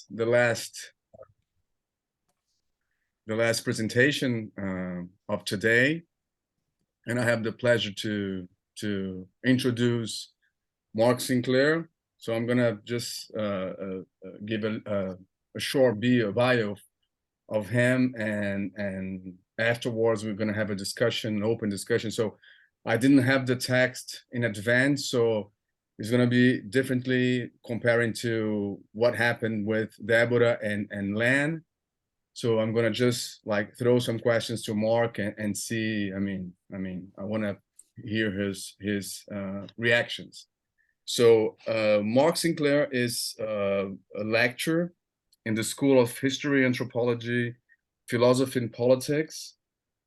the last presentation of today, and I have the pleasure to introduce Mark Sinclair. So I'm gonna just give a short bio of him, and afterwards we're gonna have a discussion, an open discussion. So I didn't have the text in advance, so it's gonna be differently comparing to what happened with Deborah and Lan. So I'm gonna just like throw some questions to Mark and see. I mean, I want to hear his reactions. So Mark Sinclair is a lecturer in the School of History, Anthropology, Philosophy, and Politics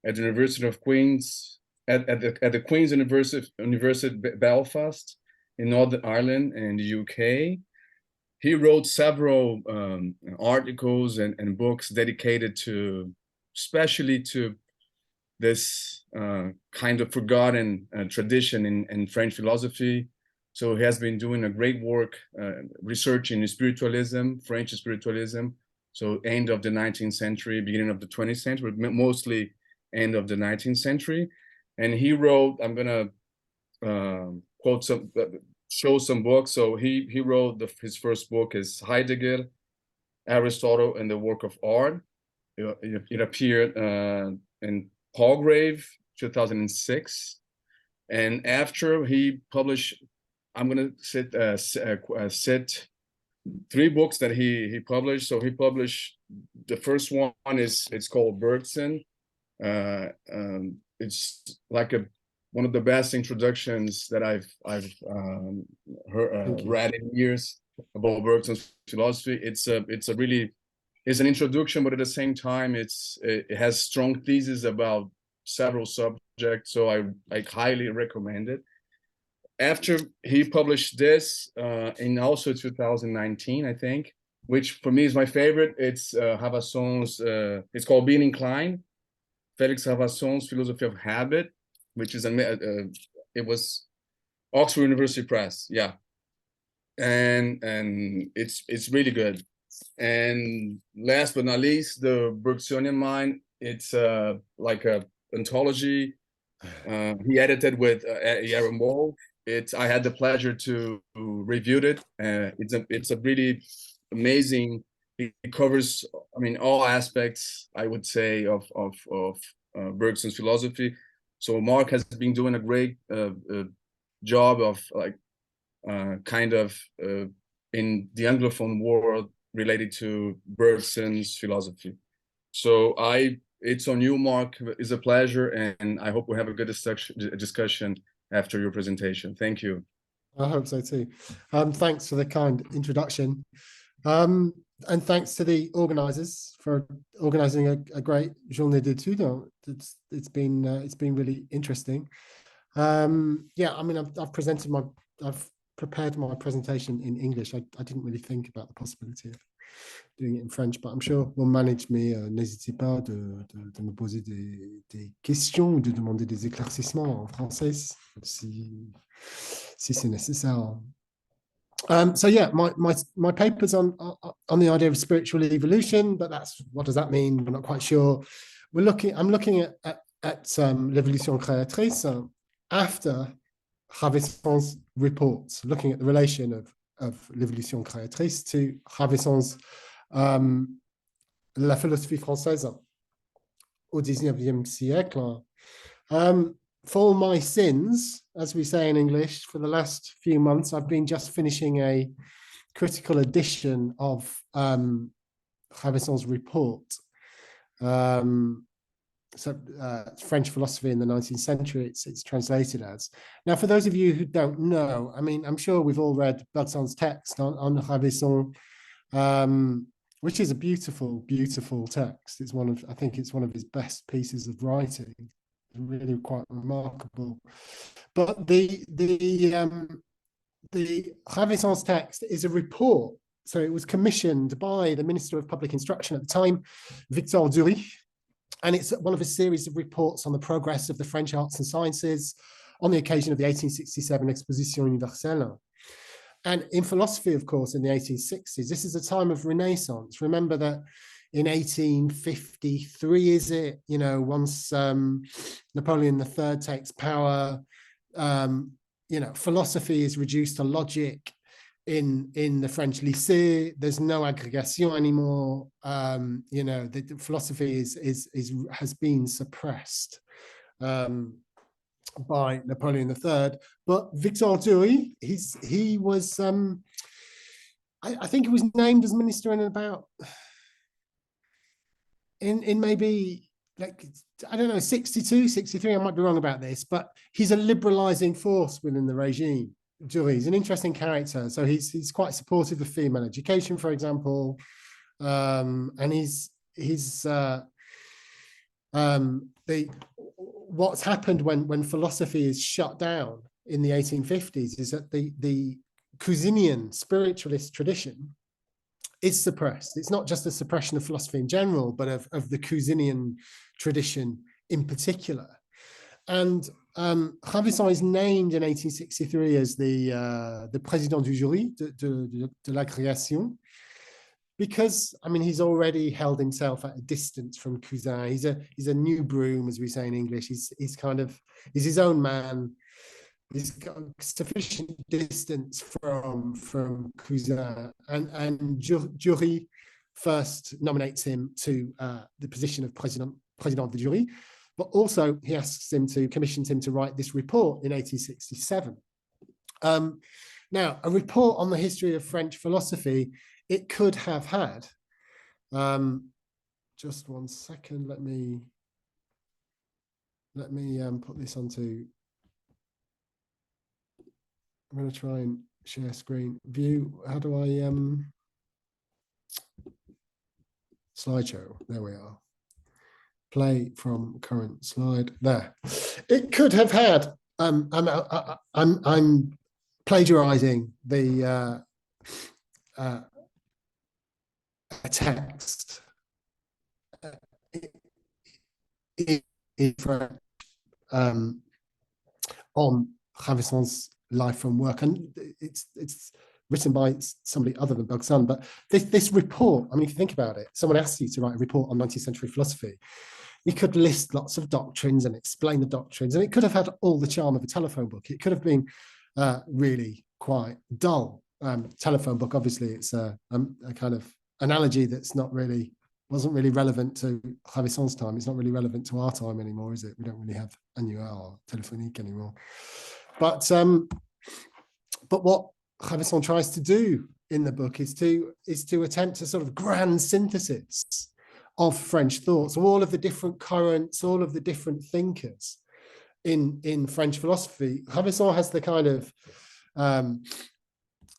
at the University of Queens, at the Queen's University Belfast in Northern Ireland in the UK. He wrote several articles and books dedicated to, especially to this kind of forgotten tradition in French philosophy. So he has been doing a great work researching spiritualism, French spiritualism. So end of the 19th century, beginning of the 20th century, mostly end of the 19th century. And he wrote, I'm gonna quote some, show some books. So he wrote his first book is Heidegger, Aristotle, and the Work of Art. It appeared in Palgrave, 2006. And after he published, I'm gonna cite three books that he published. So he published, the first one it's called Bergson. It's like one of the best introductions that I've read in years about Bergson's philosophy. It's an introduction, but at the same time, it has strong theses about several subjects. So I highly recommend it. After he published this in also 2019, I think, which for me is my favorite. It's Ravaisson's. It's called Being Inclined, Félix Ravaisson's Philosophy of Habit, which is it was Oxford University Press, yeah, and it's really good. And last but not least, the Bergsonian Mind. It's like a anthology. He edited with Aaron Wall. I had the pleasure to review it. It's a really amazing. It covers, I mean, all aspects, I would say, of Bergson's philosophy. So Mark has been doing a great job of like kind of in the Anglophone world related to Bergson's philosophy. So it's on you, Mark. It's a pleasure, and I hope we have a good discussion after your presentation. Thank you. I hope so too. Thanks for the kind introduction. And thanks to the organizers for organizing a great journée d'études. It's been really interesting. Yeah, I mean, I've prepared my presentation in English. I didn't really think about the possibility of doing it in French, but I'm sure we'll manage. Mais n'hésitez pas de me poser des questions ou de demander des éclaircissements en français si c'est nécessaire. So yeah, my paper's on the idea of spiritual evolution, but what does that mean? We're not quite sure. I'm looking at l'évolution créatrice after Ravaisson's reports, looking at the relation of l'évolution créatrice to Ravaisson's La philosophie française au 19e siècle. For my sins, as we say in English, for the last few months, I've been just finishing a critical edition of Ravaisson's report. French philosophy in the 19th century, it's translated as. Now, for those of you who don't know, I mean, I'm sure we've all read Bergson's text on Ravaisson, which is a beautiful, beautiful text. I think it's one of his best pieces of writing. Really quite remarkable. But the Ravaisson's text is a report. So it was commissioned by the Minister of Public Instruction at the time, Victor Duruy. And it's one of a series of reports on the progress of the French arts and sciences on the occasion of the 1867 Exposition Universelle. And in philosophy, of course, in the 1860s, this is a time of Renaissance. Remember that in 1853, is it, you know, once Napoleon III takes power, you know, philosophy is reduced to logic in the French lycée. There's no agrégation anymore. You know, the philosophy has been suppressed by Napoleon III. But Victor Duruy, he was, I think he was named as minister in about, in maybe, like, I don't know, 62, 63, I might be wrong about this, but he's a liberalizing force within the regime. Duruy is an interesting character. So he's quite supportive of female education, for example. And what's happened when philosophy is shut down in the 1850s is that the Cousinean spiritualist tradition is suppressed. It's not just a suppression of philosophy in general, but of the Cousinean tradition in particular. And Ravaisson is named in 1863 as the président du jury de la création, because, I mean, he's already held himself at a distance from Cousin. He's a new broom, as we say in English. He's his own man. He's got sufficient distance from Cousin, and Duruy first nominates him to the position of président du jury, but also he commissions him to write this report in 1867. Now, a report on the history of French philosophy, it could have had, just one second, let me put this onto, I'm going to try and share screen view. How do I, slideshow, there we are. Play from current slide, there. It could have had, I'm plagiarizing the, a text in French on Ravaisson's life and work, and it's written by somebody other than Bergson. But this report, I mean, if you think about it, someone asked you to write a report on 19th century philosophy, you could list lots of doctrines and explain the doctrines, and it could have had all the charm of a telephone book. It could have been really quite dull. Telephone book, obviously, it's a kind of analogy that's wasn't really relevant to Ravaisson's time. It's not really relevant to our time anymore, is it? We don't really have annual or téléphonique anymore. But what Ravaisson tries to do in the book is to attempt a sort of grand synthesis of French thoughts, all of the different currents, all of the different thinkers in French philosophy. Ravaisson has the kind of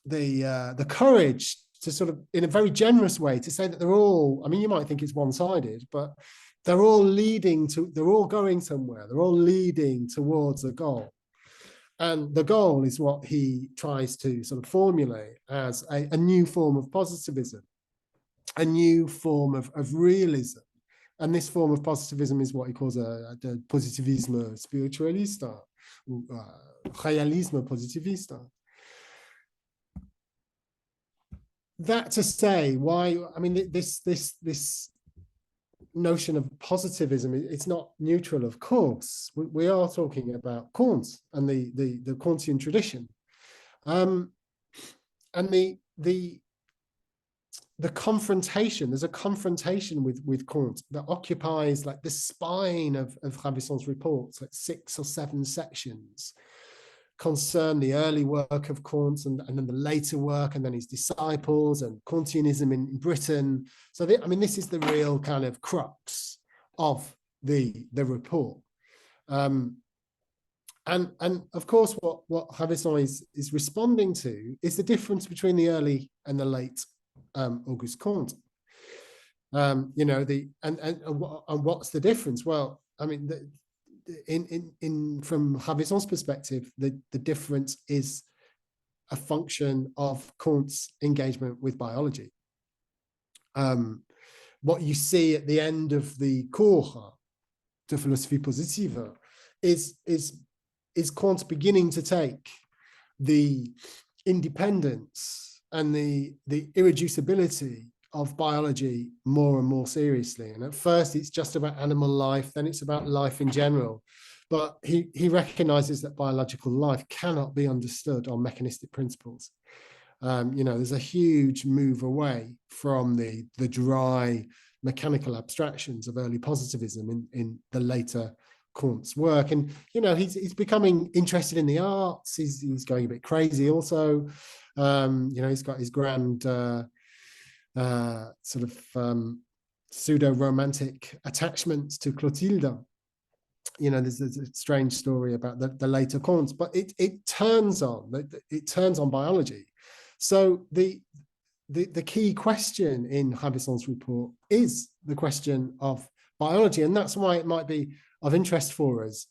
the courage to sort of, in a very generous way, to say that they're all, I mean, you might think it's one-sided, but they're all going somewhere. They're all leading towards a goal. And the goal is what he tries to sort of formulate as a new form of positivism, a new form of realism. And this form of positivism is what he calls the positivisme spiritualista, realisme positivista. That to say, why, I mean, this notion of positivism, it's not neutral, of course. We are talking about Kant and the Kantian tradition, and the confrontation. There's a confrontation with Kant that occupies like the spine of Ravaisson's reports, like 6 or 7 sections concern the early work of Kant and then the later work, and then his disciples and Kantianism in Britain. So I mean, this is the real kind of crux of the report. And of course, what Ravaisson is responding to is the difference between the early and the late Auguste Comte. You know, and what's the difference? Well, I mean, from Ravaisson's perspective, the difference is a function of Comte's engagement with biology. What you see at the end of the cours de philosophie positive is Comte beginning to take the independence and the irreducibility of biology more and more seriously. And at first it's just about animal life, then it's about life in general. But he recognizes that biological life cannot be understood on mechanistic principles. There's a huge move away from the dry mechanical abstractions of early positivism in the later Kant's work. And, he's becoming interested in the arts. He's going a bit crazy also. He's got his grand pseudo-romantic attachments to Clotilde. There's a strange story about the later Kants, but it turns on biology. So the key question in Ravaisson's report is the question of biology, and that's why it might be of interest for us,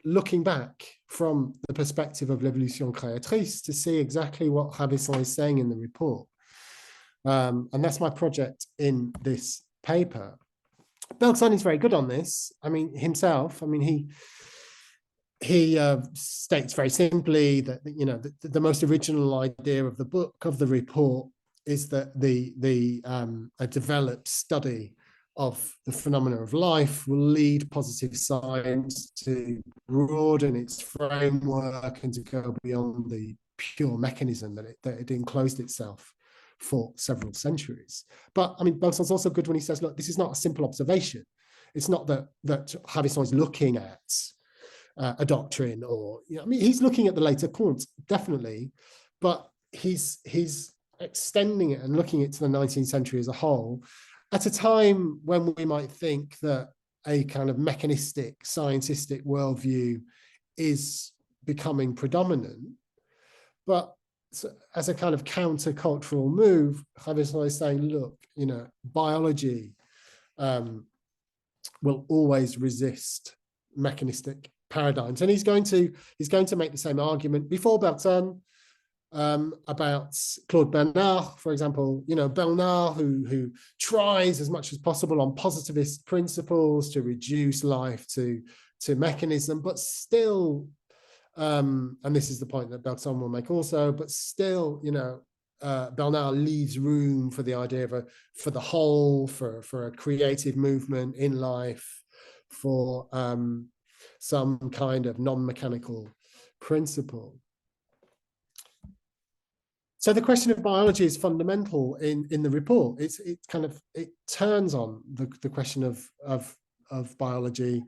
looking back from the perspective of l'évolution créatrice, to see exactly what Ravaisson is saying in the report. And that's my project in this paper. Bergson is very good on this. Himself. He states very simply that the most original idea of the book, of the report, is that a developed study of the phenomena of life will lead positive science to broaden its framework and to go beyond the pure mechanism that it enclosed itself for several centuries. But Bergson's also good when he says, look, this is not a simple observation. It's not that Ravaisson is looking at a doctrine, or he's looking at the later Kant, definitely, but he's extending it and looking it to the 19th century as a whole, at a time when we might think that a kind of mechanistic, scientistic worldview is becoming predominant. But as a kind of countercultural move, Ravaisson is saying, look, biology will always resist mechanistic paradigms. And he's going to make the same argument before Bergson about Claude Bernard, for example. Bernard, who tries as much as possible on positivist principles to reduce life to mechanism, but still, and this is the point that Bergson will make also, but still, Bernard leaves room for the idea of for the whole, for a creative movement in life, for some kind of non-mechanical principle. So the question of biology is fundamental in the report. It turns on the question of biology,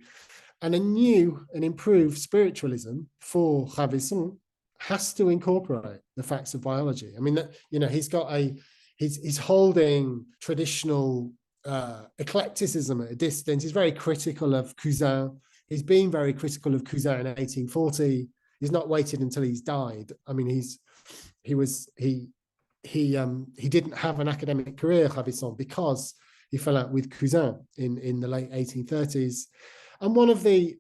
and a new and improved spiritualism for Ravaisson has to incorporate the facts of biology. He's holding traditional eclecticism at a distance. He's very critical of Cousin. He's been very critical of Cousin in 1840. He's not waited until he's died. He didn't have an academic career, Ravaisson, because he fell out with Cousin in the late 1830s. And one of the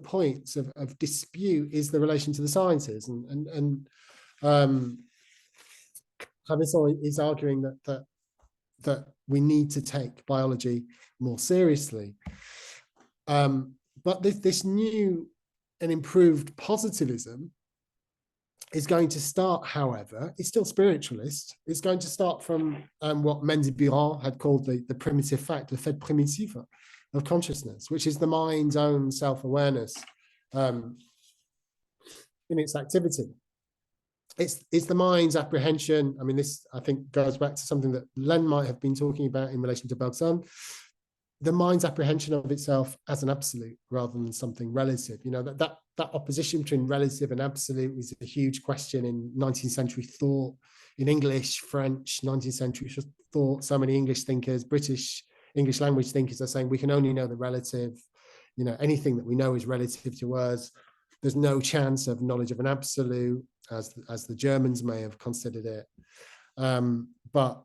points of dispute is the relation to the sciences, and Ravaisson is arguing that we need to take biology more seriously. But this new and improved positivism is going to start, however, it's still spiritualist. It's going to start from what Mendes-Biran had called the primitive fact, the fait primitif of consciousness, which is the mind's own self-awareness in its activity. It's the mind's apprehension. This, I think, goes back to something that Len might have been talking about in relation to Bergson. The mind's apprehension of itself as an absolute rather than something relative. That opposition between relative and absolute is a huge question in 19th century thought, in English, French, 19th century thought. So many English thinkers, British English language thinkers are saying we can only know the relative. Anything that we know is relative to us. There's no chance of knowledge of an absolute, as the Germans may have considered it. But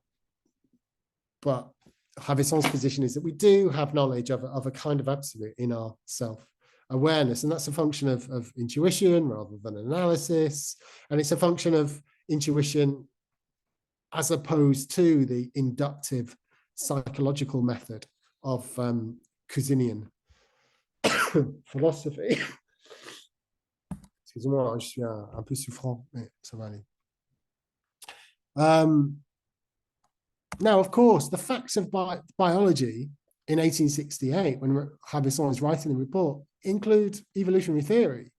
Ravaisson's position is that we do have knowledge of a kind of absolute in our self-awareness, and that's a function of intuition rather than analysis, and it's a function of intuition as opposed to the inductive psychological method of Cousinian philosophy. Excusez-moi, je suis un peu souffrant, mais ça va aller. Now, of course, the facts of biology in 1868, when Ravaisson is writing the report, include evolutionary theory.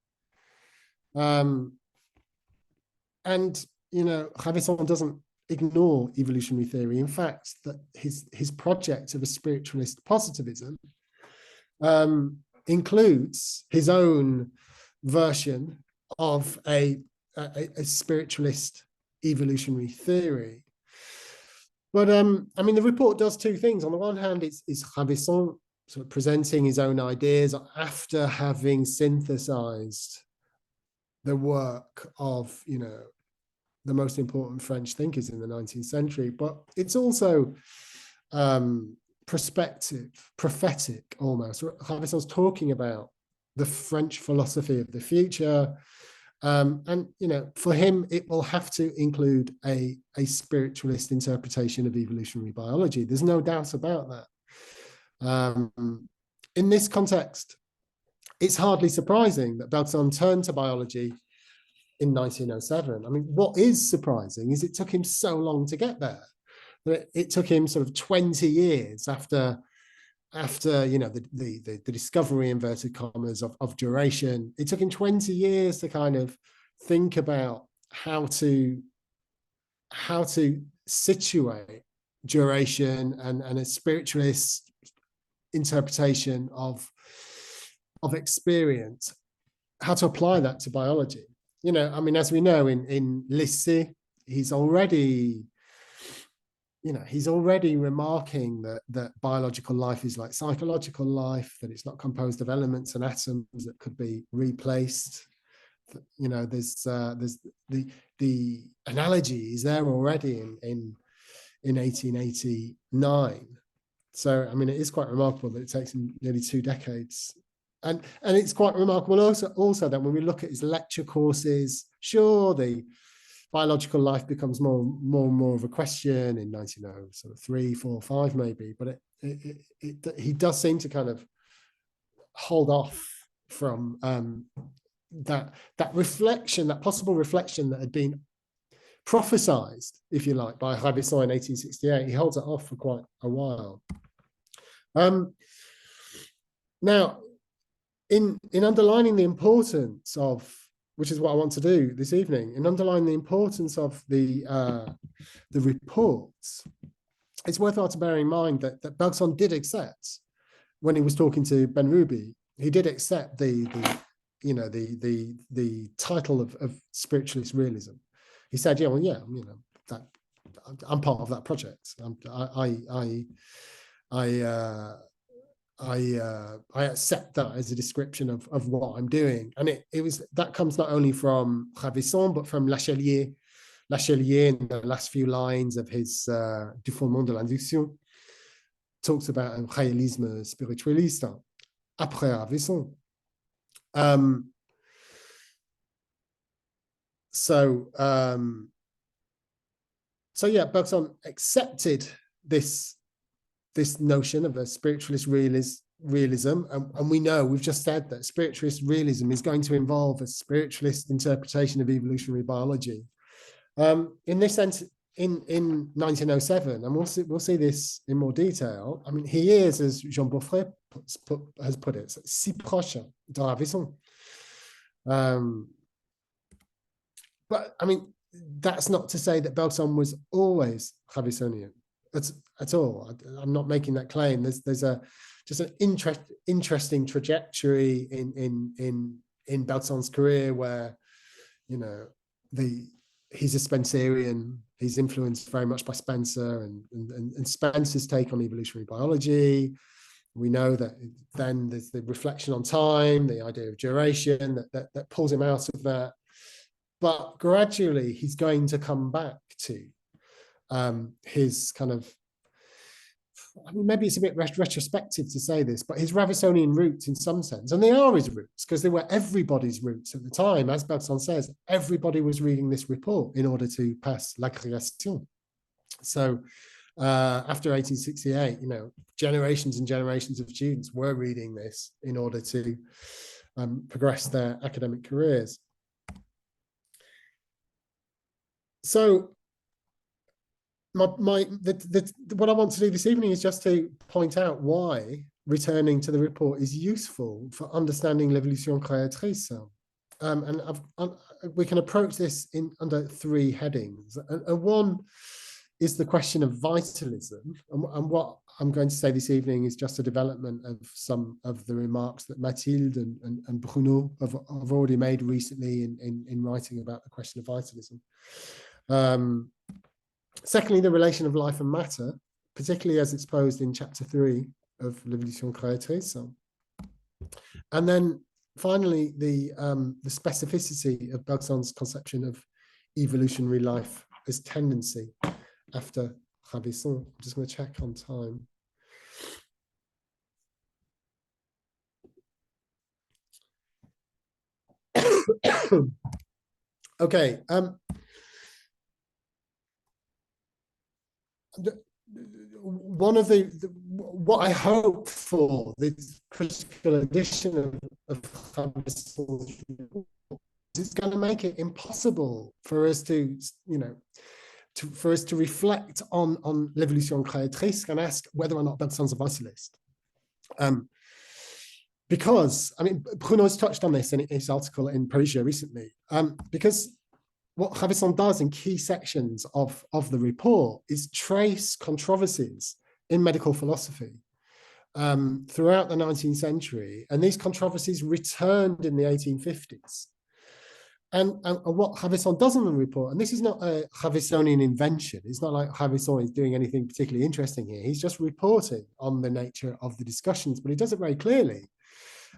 And, you know, Ravaisson doesn't ignore evolutionary theory. In fact, that his project of a spiritualist positivism includes his own version of a spiritualist evolutionary theory. But I mean, the report does two things. On the one hand, it's Ravaisson sort of presenting his own ideas after having synthesized the work of, you know, the most important French thinkers in the 19th century. But it's also prospective, prophetic almost. Ravaisson's talking about the French philosophy of the future. And, you know, for him, it will have to include a spiritualist interpretation of evolutionary biology. There's no doubt about that. In this context, it's hardly surprising that Bergson turned to biology in 1907. I mean, what is surprising is it took him so long to get there. It took him sort of 20 years after you know, the discovery, inverted commas, of duration. It took him 20 years to kind of think about how to situate duration and a spiritualist interpretation of experience, how to apply that to biology. You know, I mean, as we know, in Lycée, he's already remarking that biological life is like psychological life, that it's not composed of elements and atoms that could be replaced. You know, there's the analogy is there already in 1889. So, I mean, it is quite remarkable that it takes him nearly 2 decades. And it's quite remarkable also that when we look at his lecture courses, sure, the biological life becomes more and more of a question in 1903, 4, 5 maybe, but he does seem to kind of hold off from that reflection, that possible reflection that had been prophesized, if you like, by Ravaisson in 1868. He holds it off for quite a while. Now, in underlining the importance of, which is what I want to do this evening, in underlining the importance of the reports, it's worthwhile to bear in mind that Bergson did accept, when he was talking to Ben Ruby, he did accept the title of spiritualist realism. He said, yeah, well, yeah, you know, that I'm part of that project. I accept that as a description of what I'm doing. And it was, that comes not only from Ravaisson, but from Lachelier. Lachelier, in the last few lines of his Du fondement de l'induction, talks about un réalisme spiritualiste après Ravaisson. So yeah, Bergson accepted this notion of a spiritualist realism, and we know, we've just said that spiritualist realism is going to involve a spiritualist interpretation of evolutionary biology. In this sense, in 1907, and we'll see this in more detail. I mean, he is, as Jean Beaufret has put it, si proche de Ravaisson. But I mean, that's not to say that Bergson was always Ravaissonian at all. I'm not making that claim. There's just an interesting trajectory in Bergson's career where, you know, he's a Spencerian. He's influenced very much by Spencer and Spencer's take on evolutionary biology. We know that then there's the reflection on time, the idea of duration that pulls him out of that. But gradually, he's going to come back to his kind of, I mean, maybe it's a bit retrospective to say this, but his Ravaissonian roots in some sense, and they are his roots because they were everybody's roots at the time. As Bergson says, everybody was reading this report in order to pass la création. So after 1868, you know, generations and generations of students were reading this in order to progress their academic careers. So what I want to do this evening is just to point out why returning to the report is useful for understanding l'évolution créatrice. We can approach this under three headings. And one is the question of vitalism. And what I'm going to say this evening is just a development of some of the remarks that Mathilde and Bruno have already made recently in writing about the question of vitalism. Secondly, the relation of life and matter, particularly as exposed in chapter 3 of l'évolution créatrice. And then finally, the specificity of Bergson's conception of evolutionary life as tendency after Ravaisson. I'm just going to check on time. Okay. One of what I hope for this critical edition of Ravaisson's report is going to make it impossible for us to, for us to reflect on l'évolution créatrice and ask whether or not Bergson's a vitalist. Because, I mean, Bruno's touched on this in his article in Parisia recently, because what Ravaisson does in key sections of the report is trace controversies in medical philosophy throughout the 19th century, and these controversies returned in the 1850s. And what Ravaisson does in the report, and this is not a Ravaissonian invention, it's not like Ravaisson is doing anything particularly interesting here, he's just reporting on the nature of the discussions, but he does it very clearly.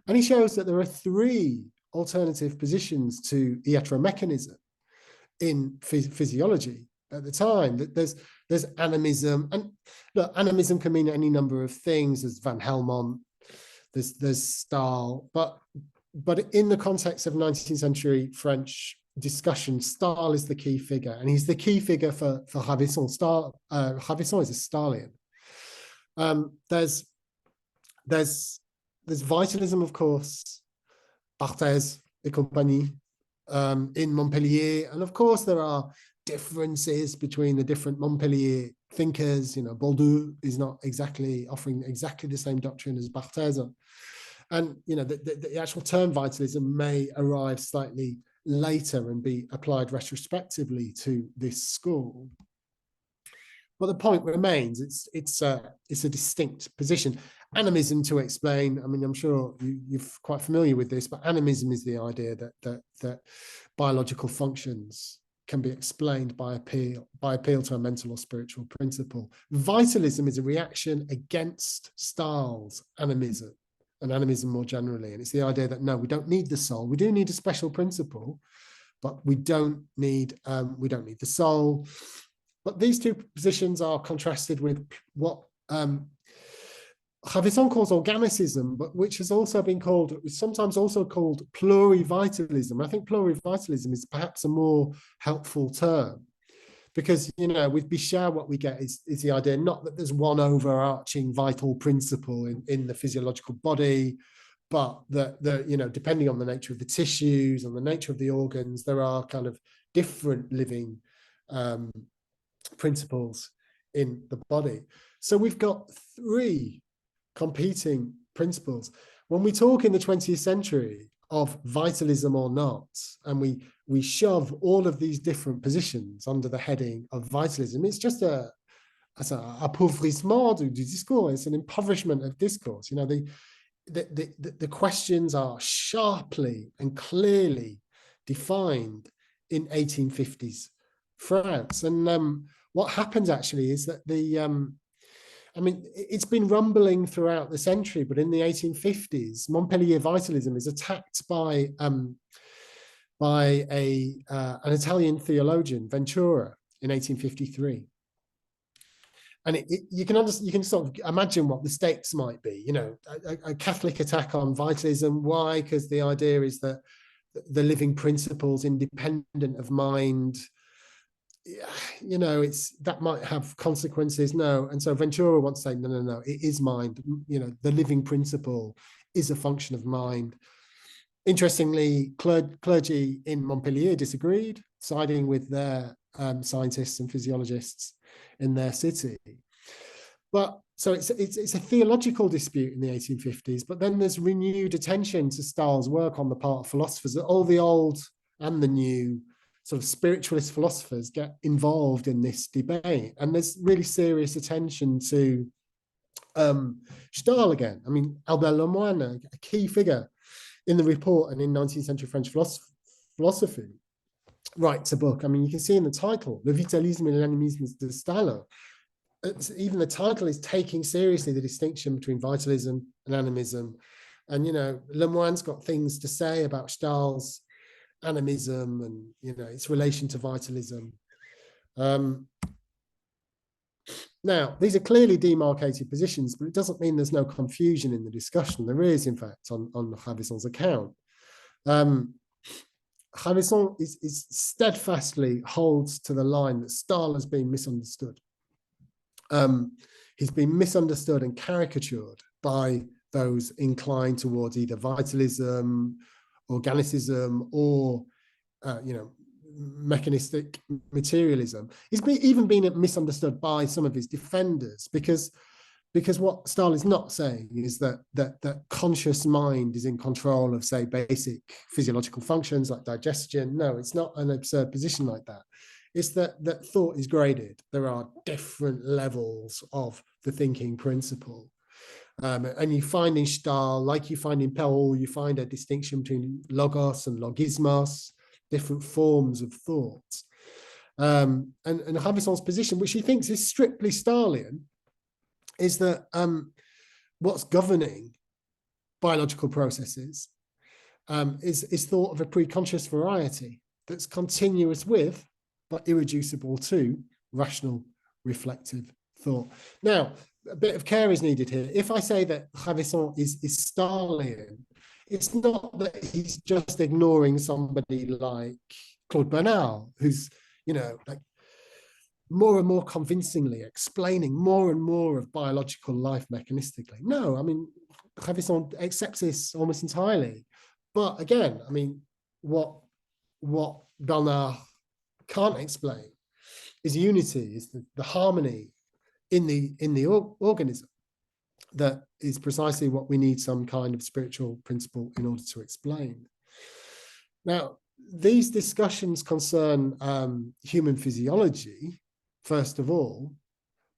And he shows that there are three alternative positions to iatromechanism in physiology at the time. That there's animism, and look, animism can mean any number of things. There's Van Helmont, there's Stahl, but in the context of 19th century French discussion, Stahl is the key figure, and he's the key figure for Ravaisson. Ravaisson is a Stahlian. There's vitalism, of course, Barthez et compagnie, in Montpellier, and of course there are differences between the different Montpellier thinkers. Bourdieu is not exactly offering exactly the same doctrine as Barthez, and the actual term vitalism may arrive slightly later and be applied retrospectively to this school. But the point remains, it's a distinct position. Animism, to explain, I mean, I'm sure you're quite familiar with this, but animism is the idea that biological functions can be explained by appeal to a mental or spiritual principle. Vitalism is a reaction against Stahl's animism, and animism more generally. And it's the idea that no, we don't need the soul. We do need a special principle, but we don't need the soul. But these two positions are contrasted with what Ravaisson calls organicism, but which has also been sometimes also called plurivitalism. I think plurivitalism is perhaps a more helpful term, because with Bichat what we get is the idea not that there's one overarching vital principle in the physiological body, but that depending on the nature of the tissues and the nature of the organs, there are kind of different living principles in the body. So we've got three competing principles. When we talk in the 20th century of vitalism or not, and we shove all of these different positions under the heading of vitalism, it's just an appauvrissement du discours. It's an impoverishment of discourse. The questions are sharply and clearly defined in 1850s France. And what happens actually is that it's been rumbling throughout the century, but in the 1850s, Montpellier vitalism is attacked by an Italian theologian, Ventura, in 1853. And you can sort of imagine what the stakes might be. A Catholic attack on vitalism. Why? Because the idea is that the living principles, independent of mind, that might have consequences. No. And so Ventura wants to say, no, it is mind. The living principle is a function of mind. Interestingly, clergy in Montpellier disagreed, siding with their scientists and physiologists in their city. But so it's a theological dispute in the 1850s, but then there's renewed attention to Stahl's work on the part of philosophers. All the old and the new sort of spiritualist philosophers get involved in this debate, and there's really serious attention to Stahl again. I mean, Albert Lemoine, a key figure in the report and in 19th century French philosophy, writes a book. I mean, you can see in the title, Le Vitalisme et l'Animisme de Stahl. Even the title is taking seriously the distinction between vitalism and animism. And, you know, Lemoine's got things to say about Stahl's animism and, you know, its relation to vitalism. Now, these are clearly demarcated positions, but it doesn't mean there's no confusion in the discussion. There is, in fact, on Ravaisson's account. Ravaisson is steadfastly holds to the line that Stahl has been misunderstood. He's been misunderstood and caricatured by those inclined towards either vitalism, organicism, or you know, mechanistic materialism. He's even been misunderstood by some of his defenders, because what Stahl is not saying is that conscious mind is in control of, say, basic physiological functions like digestion. No, it's not an absurd position like that. It's that thought is graded. There are different levels of the thinking principle. And you find in Stahl, like you find in Paul, you find a distinction between logos and logismos, different forms of thought. And Ravaisson's position, which he thinks is strictly Stahlian, is that what's governing biological processes is thought of a preconscious variety that's continuous with, but irreducible to, rational, reflective thought. Now, a bit of care is needed here. If I say that Ravaisson is Stahlian, it's not that he's just ignoring somebody like Claude Bernal, who's, you know, like more and more convincingly explaining more and more of biological life mechanistically. No, I mean, Ravaisson accepts this almost entirely. But again, I mean, what Bernard can't explain is unity, is the harmony in the organism, that is precisely what we need some kind of spiritual principle in order to explain. Now, these discussions concern human physiology, first of all,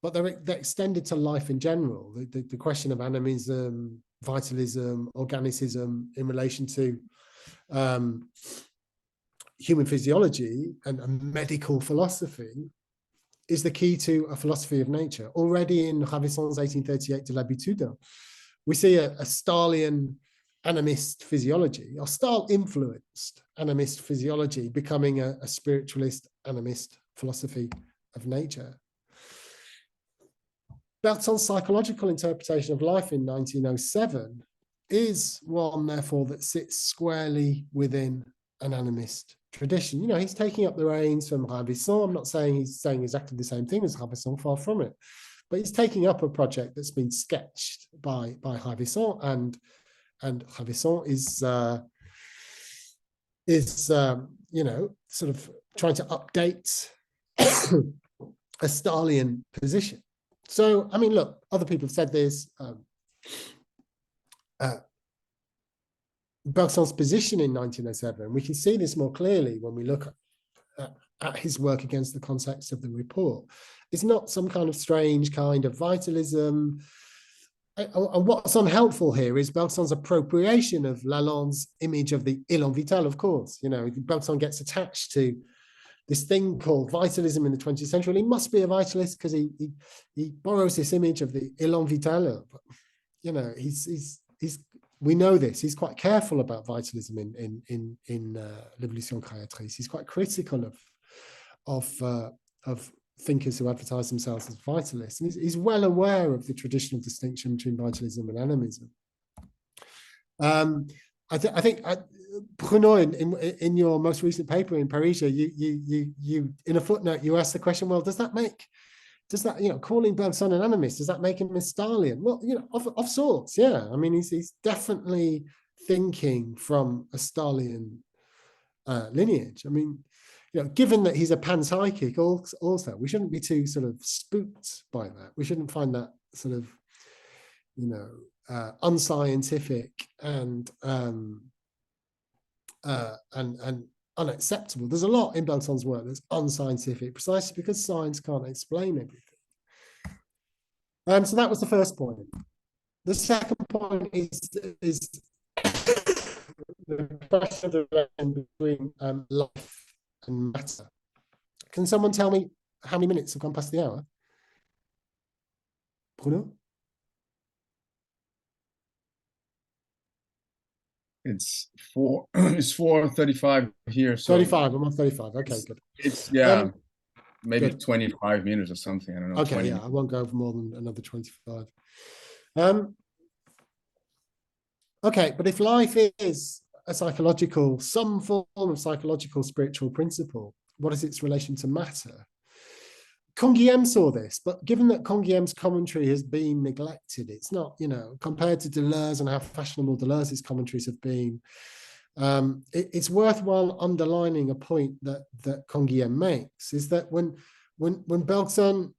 but they're extended to life in general. The question of animism, vitalism, organicism in relation to human physiology and medical philosophy is the key to a philosophy of nature. Already in Ravaisson's 1838 De l'Habitude, we see a Stahlian animist physiology, or Stahl-influenced animist physiology, becoming a spiritualist animist philosophy of nature. Bergson's psychological interpretation of life in 1907 is one, therefore, that sits squarely within an animist tradition. You know, he's taking up the reins from Ravaisson. I'm not saying he's saying exactly the same thing as Ravaisson, far from it, but he's taking up a project that's been sketched by Ravaisson, and Ravaisson is you know, sort of trying to update a Stahlian position. So, I mean, look, other people have said this. Bergson's position in 1907, we can see this more clearly when we look at his work against the context of the report. It's not some kind of strange kind of vitalism. And what's unhelpful here is Bergson's appropriation of Lalande's image of the élan vital, of course. You know, Bergson gets attached to this thing called vitalism in the 20th century. And he must be a vitalist because he borrows this image of the élan vital. But, you know, we know this. He's quite careful about vitalism in L'Évolution créatrice. He's quite critical of thinkers who advertise themselves as vitalists. And he's well aware of the traditional distinction between vitalism and animism. I think Bruno, in your most recent paper in Paris, you in a footnote you asked the question, well, does that, you know, calling Bergson an animist, does that make him a Stahlian? Well, you know, of sorts, yeah. I mean, he's definitely thinking from a Stahlian lineage. I mean, given that he's a panpsychic also, we shouldn't be too sort of spooked by that. We shouldn't find that sort of, unscientific and unacceptable. There's a lot in Bergson's work that's unscientific, precisely because science can't explain everything. So that was the first point. The second point is the question of the relation between life and matter. Can someone tell me how many minutes have gone past the hour? Bruno? It's 4:35 here. So 35. I'm on 35. Okay, good. It's maybe good. 25 minutes or something. I don't know. Okay, 20. yeah, I won't go over more than another 25. Okay, but if life is some form of psychological spiritual principle, what is its relation to matter? Canguilhem saw this, but given that Canguilhem's commentary has been neglected, it's not, compared to Deleuze and how fashionable Deleuze's commentaries have been, it's worthwhile underlining a point that Canguilhem makes, is that when Bergson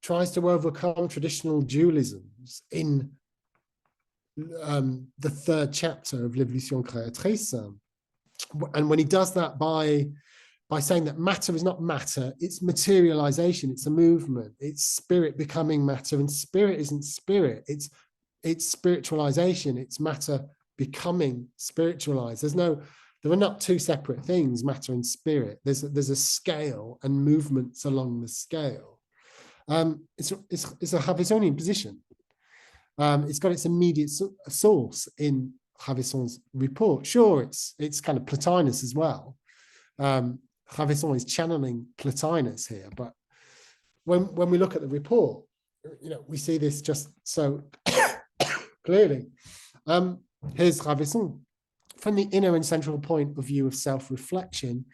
tries to overcome traditional dualisms in the third chapter of L'Évolution créatrice, and when he does that by saying that matter is not matter, it's materialization, it's a movement, it's spirit becoming matter, and spirit isn't spirit, it's spiritualization, it's matter becoming spiritualized. There are not two separate things, matter and spirit. There's a scale and movements along the scale. It's a Ravaissonian position. It's got its immediate source in Ravaisson's report. Sure, it's kind of Plotinus as well. Ravaisson is channeling Plotinus here, but when we look at the report, we see this just so clearly. Here's Ravaisson. From the inner and central point of view of self-reflection,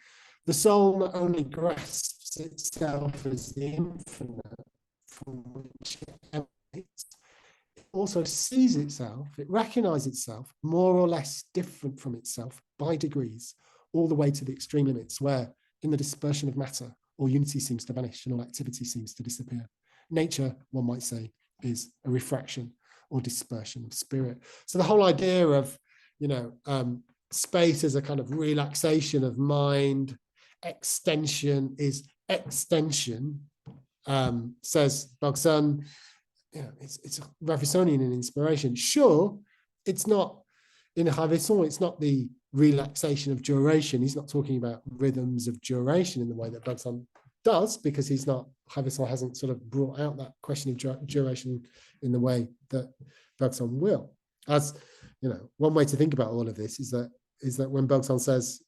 the soul not only grasps itself as the infinite from which it emanates, it also sees itself, it recognizes itself more or less different from itself by degrees, all the way to the extreme limits where, in the dispersion of matter, all unity seems to vanish and all activity seems to disappear. Nature, one might say, is a refraction or dispersion of spirit. So the whole idea of, space as a kind of relaxation of mind, extension is extension, says Bergson. It's Ravaissonian in inspiration. Sure, it's not, in Ravaisson, it's not the relaxation of duration. He's not talking about rhythms of duration in the way that Bergson does, because Ravaisson hasn't sort of brought out that question of duration in the way that Bergson will. As one way to think about all of this is that when Bergson says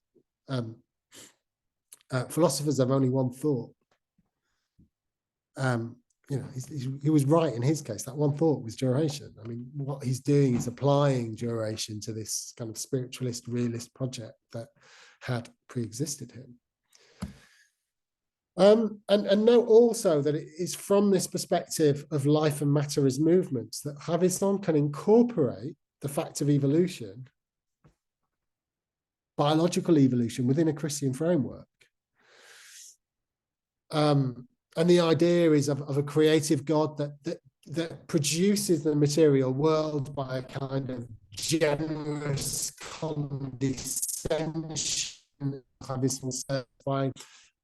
philosophers have only one thought, he was right in his case. That one thought was duration. I mean, what he's doing is applying duration to this kind of spiritualist, realist project that had pre-existed him. And note also that it is from this perspective of life and matter as movements that Ravaisson can incorporate the fact of evolution, biological evolution, within a Christian framework. And the idea is of a creative God that produces the material world by a kind of generous condescension,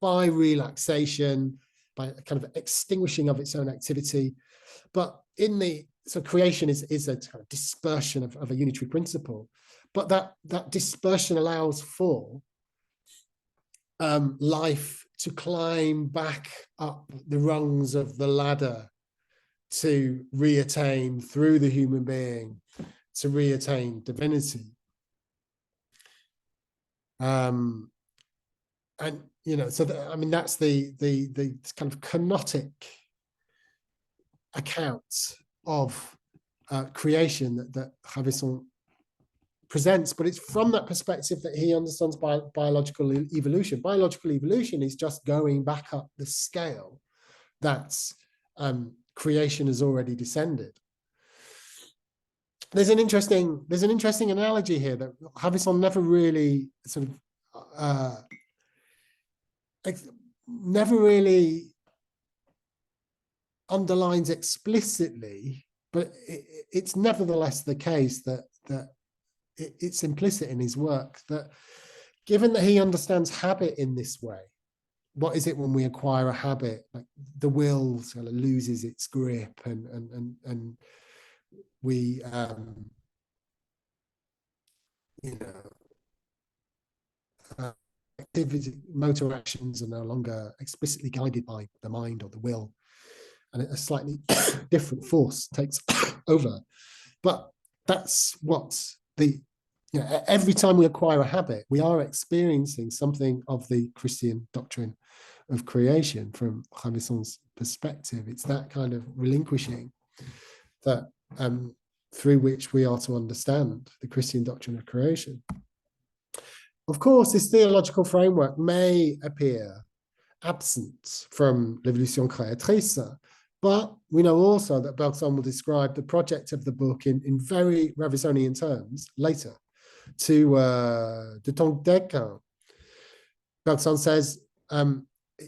by relaxation, by a kind of extinguishing of its own activity. But so creation is a kind of dispersion of a unitary principle, but that dispersion allows for life to climb back up the rungs of the ladder to reattain, through the human being, to reattain divinity. And so that's the kind of kenotic account of creation that Ravaisson presents, but it's from that perspective that he understands biological evolution. Biological evolution is just going back up the scale that creation has already descended. There's an interesting analogy here that Ravaisson never really sort of never really underlines explicitly, but it's nevertheless the case that it's implicit in his work that given that he understands habit in this way, what is it when we acquire a habit? Like the will sort of loses its grip, and we you know, activity, motor actions are no longer explicitly guided by the mind or the will, and a slightly different force takes over. But that's what every time we acquire a habit, we are experiencing something of the Christian doctrine of creation from Ravaisson's perspective. It's that kind of relinquishing that through which we are to understand the Christian doctrine of creation. Of course, this theological framework may appear absent from L'Évolution créatrice, but we know also that Bergson will describe the project of the book in very Ravaissonian terms later. To De Ton Dequin, Bergson says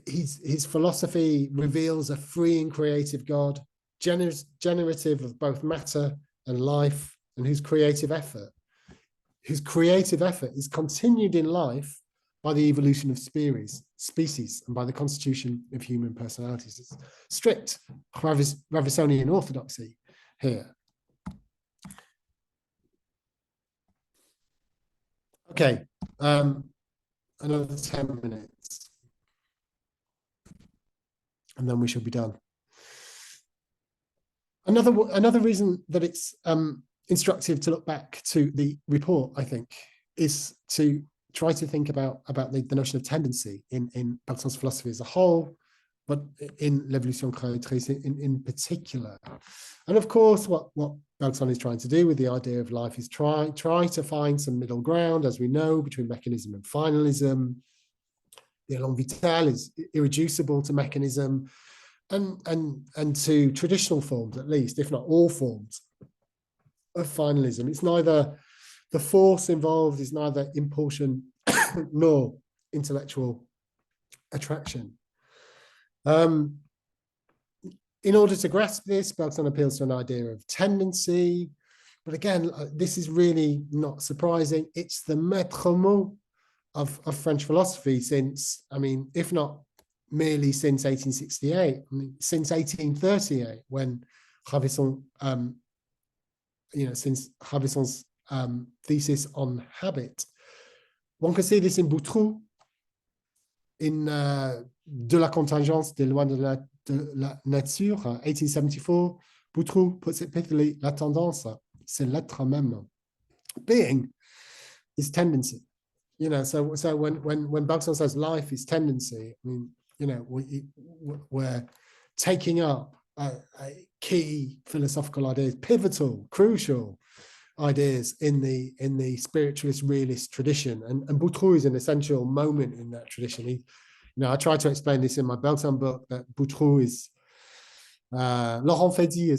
his philosophy reveals a free and creative God, generative of both matter and life, and whose creative effort is continued in life by the evolution of species and by the constitution of human personalities. It's strict Ravaissonian orthodoxy here. Okay, another 10 minutes, and then we shall be done. Another reason that it's instructive to look back to the report, I think, is to try to think about the notion of tendency in Bergson's philosophy as a whole, but in L'Évolution créatrice in particular. And of course, what Bergson is trying to do with the idea of life is try to find some middle ground, as we know, between mechanism and finalism. The élan vital is irreducible to mechanism and to traditional forms, at least, if not all forms of finalism. It's neither the force involved is neither impulsion nor intellectual attraction. In order to grasp this, Bergson appeals to an idea of tendency. But again, this is really not surprising. It's the maître mot of French philosophy since, I mean, if not merely since 1868, I mean, since 1838, when Ravaisson, since Ravaisson's thesis on habit. One can see this in Boutroux, in De la contingence des lois de la nature, 1874. Boutroux puts it pithily, la tendance, c'est l'être même. Being is tendency. So when Bergson says life is tendency, I mean, we're taking up a key philosophical ideas, pivotal, crucial ideas in the spiritualist realist tradition, and Boutroux is an essential moment in that tradition. I try to explain this in my Bergson book, that Boutroux is Laurent Fedy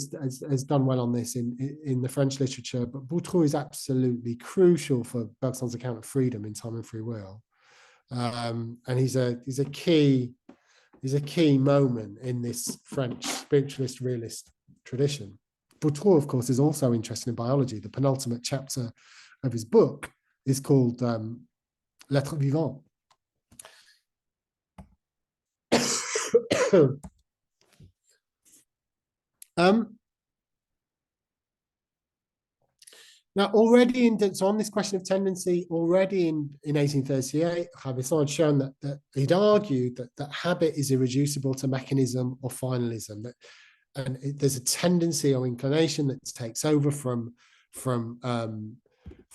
has done well on this in the French literature, but Boutroux is absolutely crucial for Bergson's account of freedom in Time and Free Will, and he's a key moment in this French spiritualist realist tradition. Boutroux, of course, is also interested in biology. The penultimate chapter of his book is called L'être vivant. Now, already on this question of tendency, already in 1838, Ravaisson had shown that he'd argued that habit is irreducible to mechanism or finalism, and there's a tendency or inclination that takes over from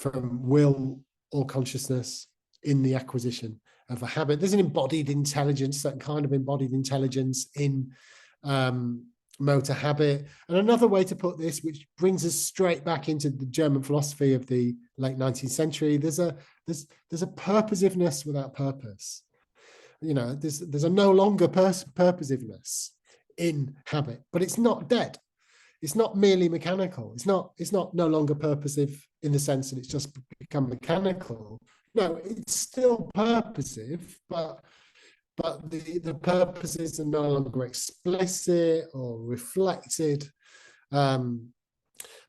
will or consciousness in the acquisition of a habit. There's an embodied intelligence, certain kind of embodied intelligence in motor habit. And another way to put this, which brings us straight back into the German philosophy of the late 19th century, there's a purposiveness without purpose. There's a no longer purposiveness in habit, but it's not dead. It's not merely mechanical. It's not no longer purposive in the sense that it's just become mechanical. No, it's still purposive, but but the purposes are no longer explicit or reflected. But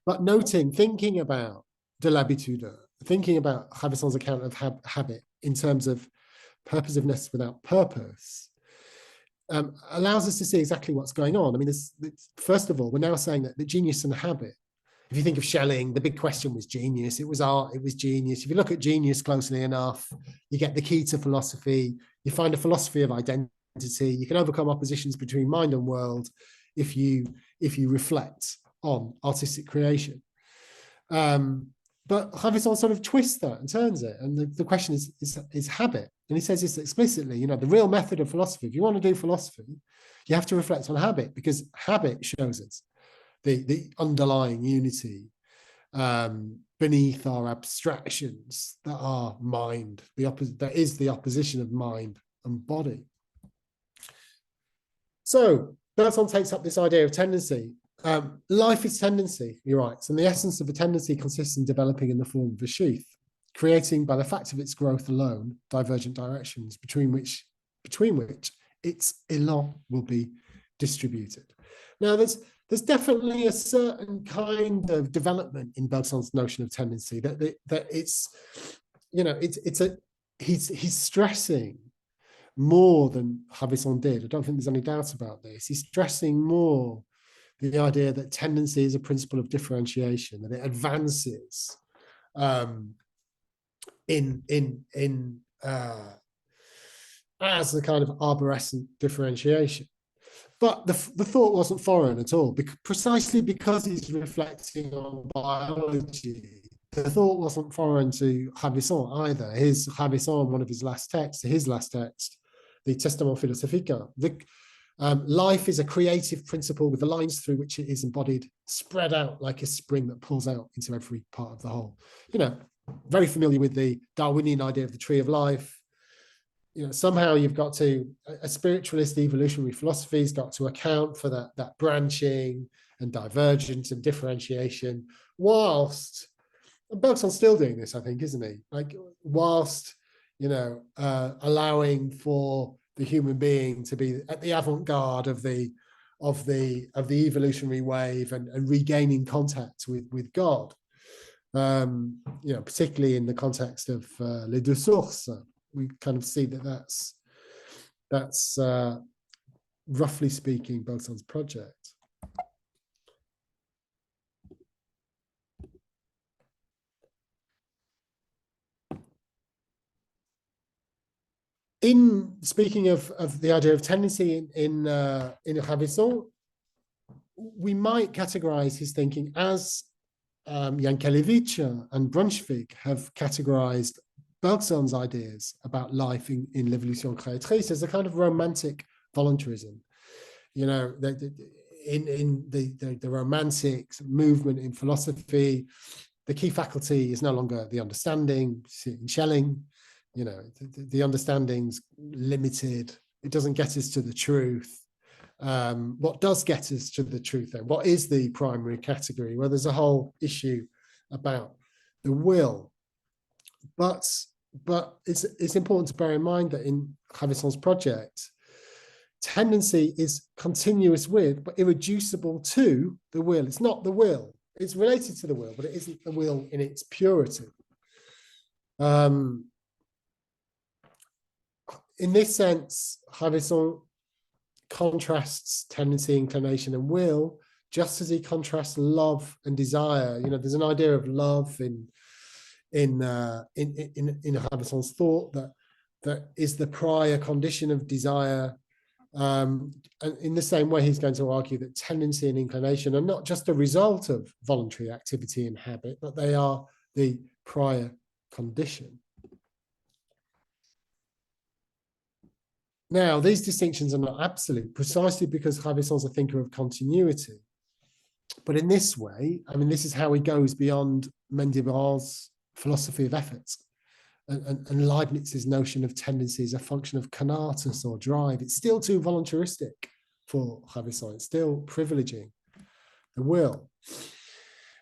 thinking about de l'habitude, thinking about Ravaisson's account of habit in terms of purposiveness without purpose, allows us to see exactly what's going on. I mean, first of all, we're now saying that the genius and the habit, if you think of Schelling, the big question was genius. It was art, it was genius. If you look at genius closely enough, you get the key to philosophy. You find a philosophy of identity. You can overcome oppositions between mind and world if you reflect on artistic creation. But Ravaisson sort of twists that and turns it. And the question is habit. And he says this explicitly, the real method of philosophy, if you want to do philosophy, you have to reflect on habit, because habit shows us the underlying unity beneath our abstractions that are mind. That is the opposition of mind and body. So Bergson takes up this idea of tendency. Life is tendency, he writes, and the essence of a tendency consists in developing in the form of a sheath, creating by the fact of its growth alone divergent directions between which its élan will be distributed. Now, there's definitely a certain kind of development in Bergson's notion of tendency that he's stressing more than Ravaisson did. I don't think there's any doubt about this. He's stressing more the idea that tendency is a principle of differentiation, that it advances as a kind of arborescent differentiation. But the thought wasn't foreign at all, precisely because he's reflecting on biology. The thought wasn't foreign to Ravaisson either. Ravaisson, one of his last texts, the Testament philosophique, life is a creative principle with the lines through which it is embodied spread out like a spring that pulls out into every part of the whole. Very familiar with the Darwinian idea of the tree of life. Somehow you've got to, a spiritualist evolutionary philosophy's got to account for that branching and divergence and differentiation, whilst, and Bergson's still doing this, I think, isn't he? Like, whilst, allowing for the human being to be at the avant-garde of the evolutionary wave and regaining contact with God. Particularly in the context of Les Deux Sources, we kind of see that's roughly speaking Bergson's project. In speaking of the idea of tendency in Ravaisson, we might categorize his thinking as Jankelevich and Brunswick have categorized Bergson's ideas about life in L'Évolution Créatrice as a kind of romantic voluntarism. In the romantic movement in philosophy, the key faculty is no longer the understanding. In Schelling, the understanding's limited. It doesn't get us to the truth. What does get us to the truth then? What is the primary category? Well, there's a whole issue about the will. But it's important to bear in mind that in Ravaisson's project, tendency is continuous with, but irreducible to the will. It's not the will. It's related to the will, but it isn't the will in its purity. In this sense, Ravaisson contrasts tendency, inclination, and will, just as he contrasts love and desire. There's an idea of love in Ravaisson's thought that is the prior condition of desire. And in the same way, he's going to argue that tendency and inclination are not just a result of voluntary activity and habit, but they are the prior condition. Now, these distinctions are not absolute, precisely because Ravaisson's a thinker of continuity. But in this way, this is how he goes beyond Mendelbrand's philosophy of efforts and Leibniz's notion of tendency as a function of conatus or drive. It's still too voluntaristic for Ravaisson. It's still privileging the will.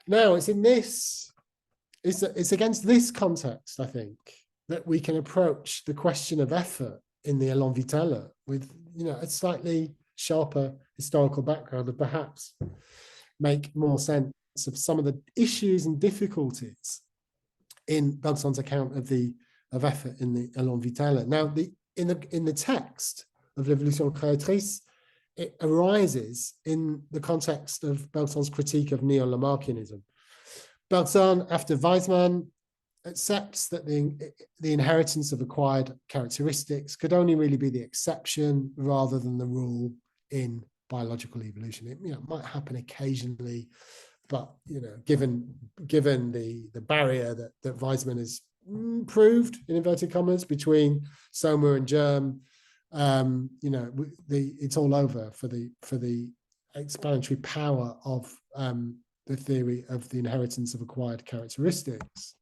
Now, it's against this context, I think, that we can approach the question of effort in the Élan Vital with, you know, a slightly sharper historical background and perhaps make more sense of some of the issues and difficulties in Bergson's account of effort in the Élan Vital. Now, in the text of L'Évolution créatrice, it arises in the context of Bergson's critique of neo-Lamarckianism. Bergson, after Weizmann, accepts that the inheritance of acquired characteristics could only really be the exception rather than the rule in biological evolution. It, you know, might happen occasionally, but, you know, given the barrier that Weizmann has proved, in inverted commas, between soma and germ, you know, it's all over for the explanatory power of the theory of the inheritance of acquired characteristics.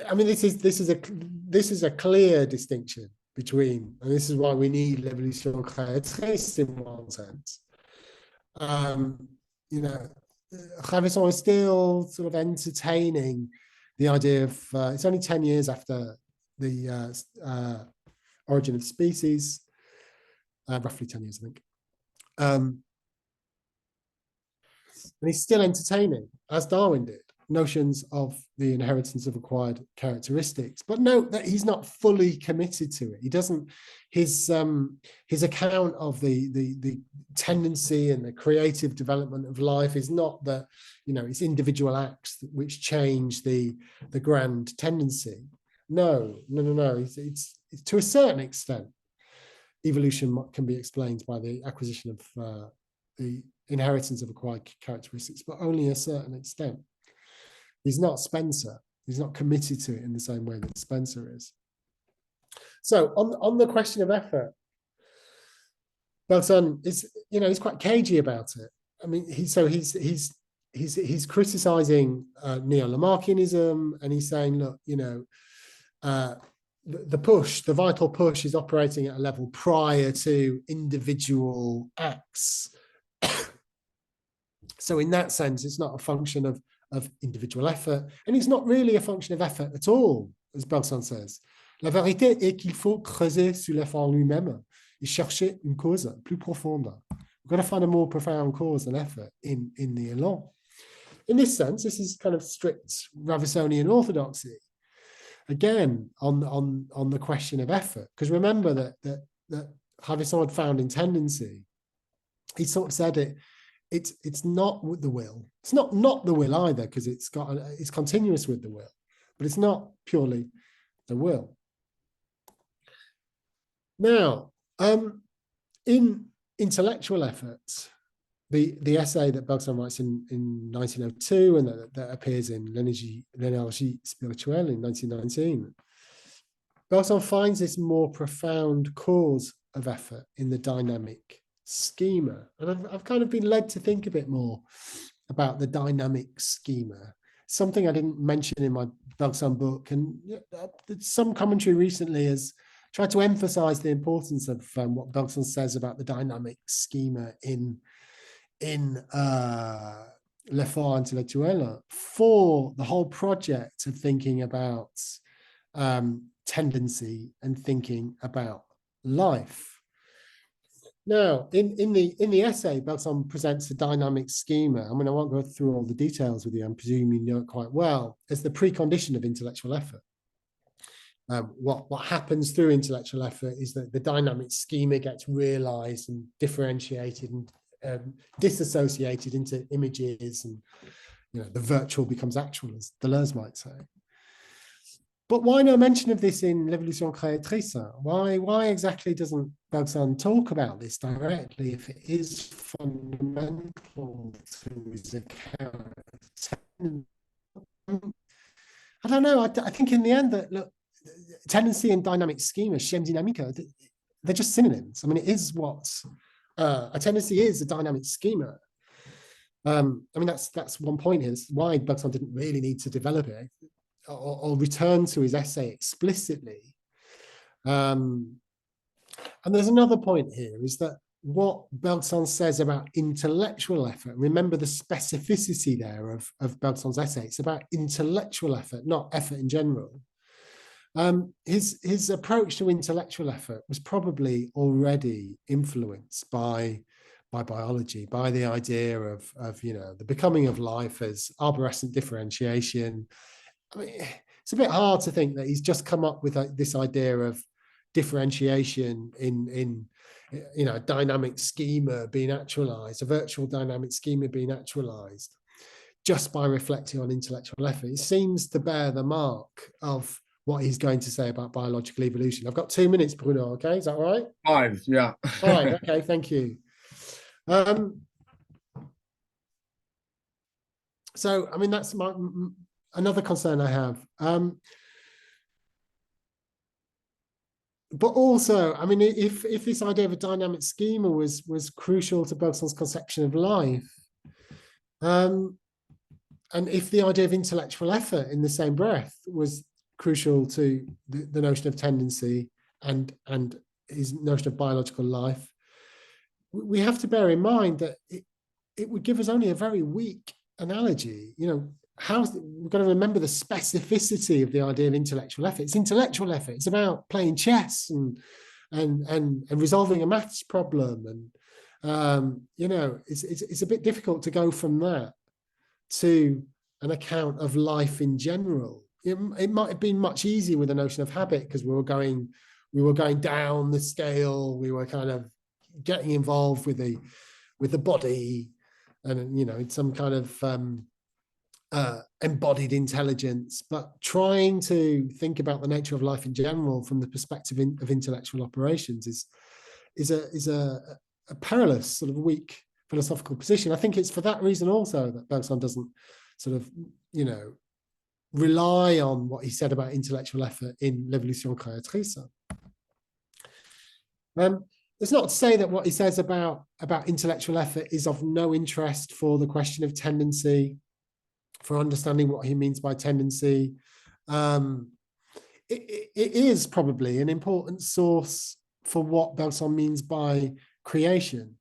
I mean, this is a clear distinction between, and this is why we need l'évolution créatrice in one sense. You know, Ravaisson is still sort of entertaining the idea of, it's only 10 years after the Origin of Species, roughly 10 years, I think. And he's still entertaining, as Darwin did, notions of the inheritance of acquired characteristics. But note that he's not fully committed to it. He doesn't, his account of the tendency and the creative development of life is not that, you know, it's individual acts which change the grand tendency. No. It's to a certain extent, evolution can be explained by the acquisition of the inheritance of acquired characteristics, but only a certain extent. He's not Spencer. He's not committed to it in the same way that Spencer is. So on the question of effort, Bergson is, you know, he's quite cagey about it. I mean, he's criticizing neo-Lamarckianism, and he's saying, look, you know, the vital push is operating at a level prior to individual acts. So in that sense, it's not a function of individual effort, and it's not really a function of effort at all, as Bergson says. La vérité est qu'il faut creuser sur l'effort lui-même et chercher une cause plus profonde. We've got to find a more profound cause than effort in the élan. In this sense, this is kind of strict Ravaissonian orthodoxy. Again, on the question of effort, because remember that Ravaisson had found in tendency, he sort of said it's not with the will. It's not the will either, because it's continuous with the will, but it's not purely the will. Now, in intellectual efforts, the essay that Bergson writes in 1902 and that appears in L'énergie spirituelle in 1919, Bergson finds this more profound cause of effort in the dynamic schema. And I've kind of been led to think a bit more about the dynamic schema, something I didn't mention in my Bergson book. And some commentary recently has tried to emphasize the importance of what Bergson says about the dynamic schema in l'effort intellectuel for the whole project of thinking about tendency and thinking about life. Now, in the essay, Bergson presents a dynamic schema. I mean, I won't go through all the details with you. I'm presuming you know it quite well. As the precondition of intellectual effort. What happens through intellectual effort is that the dynamic schema gets realized and differentiated and disassociated into images, and you know the virtual becomes actual, as Deleuze might say. But why no mention of this in L'Évolution créatrice? Why exactly doesn't Bergson talk about this directly if it is fundamental to his account? I don't know. I think in the end that, look, tendency and dynamic schema, schème dynamique, they're just synonyms. I mean, it is what a tendency is, a dynamic schema. I mean, that's one point here. That's why Bergson didn't really need to develop it or return to his essay explicitly. And there's another point here, is that what Bergson says about intellectual effort, remember the specificity there of Bergson's essay, it's about intellectual effort, not effort in general. His approach to intellectual effort was probably already influenced by biology, by the idea of the becoming of life as arborescent differentiation. I mean, it's a bit hard to think that he's just come up with this idea of differentiation in a dynamic schema being actualized, a virtual dynamic schema being actualized just by reflecting on intellectual effort. It seems to bear the mark of what he's going to say about biological evolution. I've got 2 minutes, Bruno. Okay, is that all right? 5, yeah. 5. Okay, thank you. So, I mean, that's another concern I have. But also, I mean, if this idea of a dynamic schema was crucial to Bergson's conception of life, and if the idea of intellectual effort in the same breath was crucial to the notion of tendency and his notion of biological life, we have to bear in mind that it would give us only a very weak analogy. We've got to remember the specificity of the idea of intellectual effort. It's intellectual effort. It's about playing chess and resolving a maths problem. And it's a bit difficult to go from that to an account of life in general. It might have been much easier with the notion of habit, because we were going down the scale. We were kind of getting involved with the body, and it's some kind of embodied intelligence. But trying to think about the nature of life in general from the perspective of intellectual operations is a perilous, sort of weak philosophical position. I think it's for that reason also that Bergson doesn't sort of, rely on what he said about intellectual effort in L'Évolution créatrice. It's not to say that what he says about intellectual effort is of no interest for the question of tendency, for understanding what he means by tendency. It is probably an important source for what Bergson means by creation.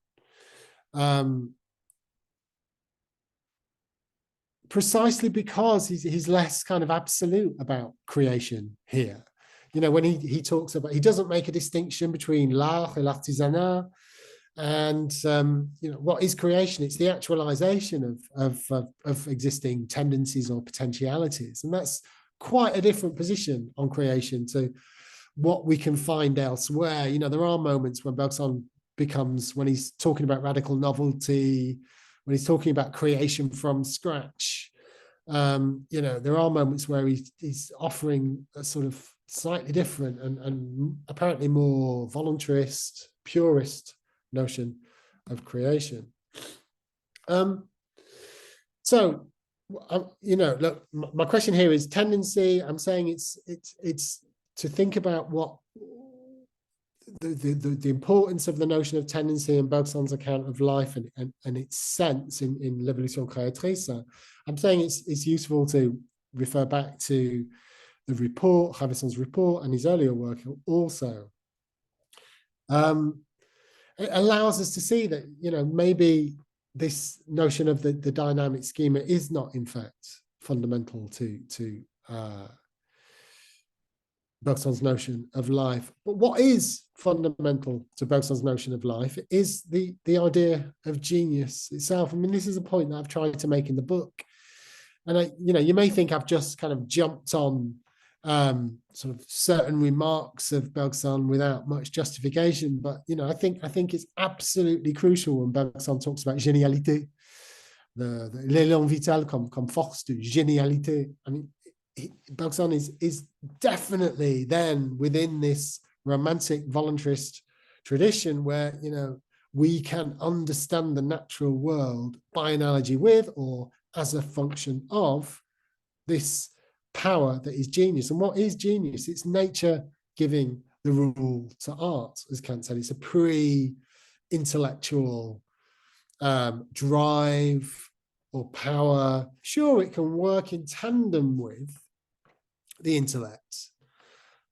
Precisely because he's less kind of absolute about creation here. When he talks about, he doesn't make a distinction between l'art et l'artisanat, and what is creation? It's the actualization of existing tendencies or potentialities, and that's quite a different position on creation to what we can find elsewhere. There are moments when Bergson becomes, when he's talking about radical novelty, when he's talking about creation from scratch, there are moments where he's offering a sort of slightly different and apparently more voluntarist, purist notion of creation. Look, my question here is tendency. I'm saying it's to think about what the importance of the notion of tendency in Bergson's account of life and its sense in L'Évolution créatrice. I'm saying it's useful to refer back to the report, Ravaisson's report, and his earlier work also. It allows us to see that, maybe this notion of the dynamic schema is not, in fact, fundamental to Bergson's notion of life. But what is fundamental to Bergson's notion of life is the idea of genius itself. I mean, this is a point that I've tried to make in the book. And you may think I've just kind of jumped on sort of certain remarks of Bergson without much justification, but I think it's absolutely crucial when Bergson talks about génialité, l'élan vital comme force de génialité. I mean, Bergson is definitely then within this romantic voluntarist tradition where we can understand the natural world by analogy with, or as a function of, this power that is genius. And what is genius? It's nature giving the rule to art, as Kant said. It's a pre-intellectual drive or power. Sure, it can work in tandem with the intellect,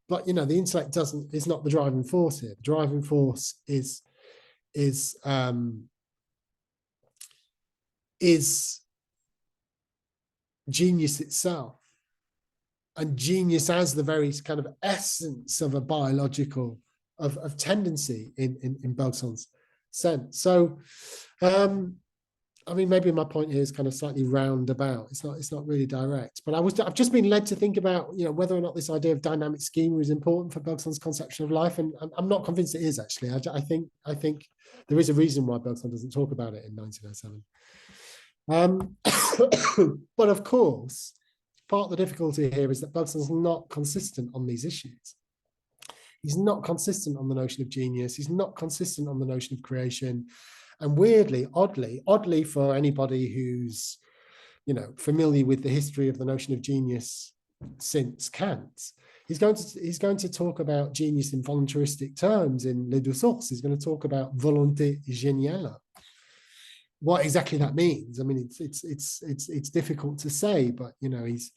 but the intellect is not the driving force here. The driving force is genius itself. genius as the very kind of essence of a biological of tendency in Bergson's sense. So I mean, maybe my point here is kind of slightly roundabout. It's not really direct, but I've just been led to think about, you know, whether or not this idea of dynamic schema is important for Bergson's conception of life, and I'm not convinced it is actually. I think there is a reason why Bergson doesn't talk about it in 1907. But of course, part of the difficulty here is that Bergson's not consistent on these issues. He's not consistent on the notion of genius. He's not consistent on the notion of creation. And weirdly, oddly for anybody who's, you know, familiar with the history of the notion of genius since Kant, he's going to talk about genius in voluntaristic terms in Les Deux Sources. He's going to talk about volonté géniale. What exactly that means, I mean, it's difficult to say, but you know, he's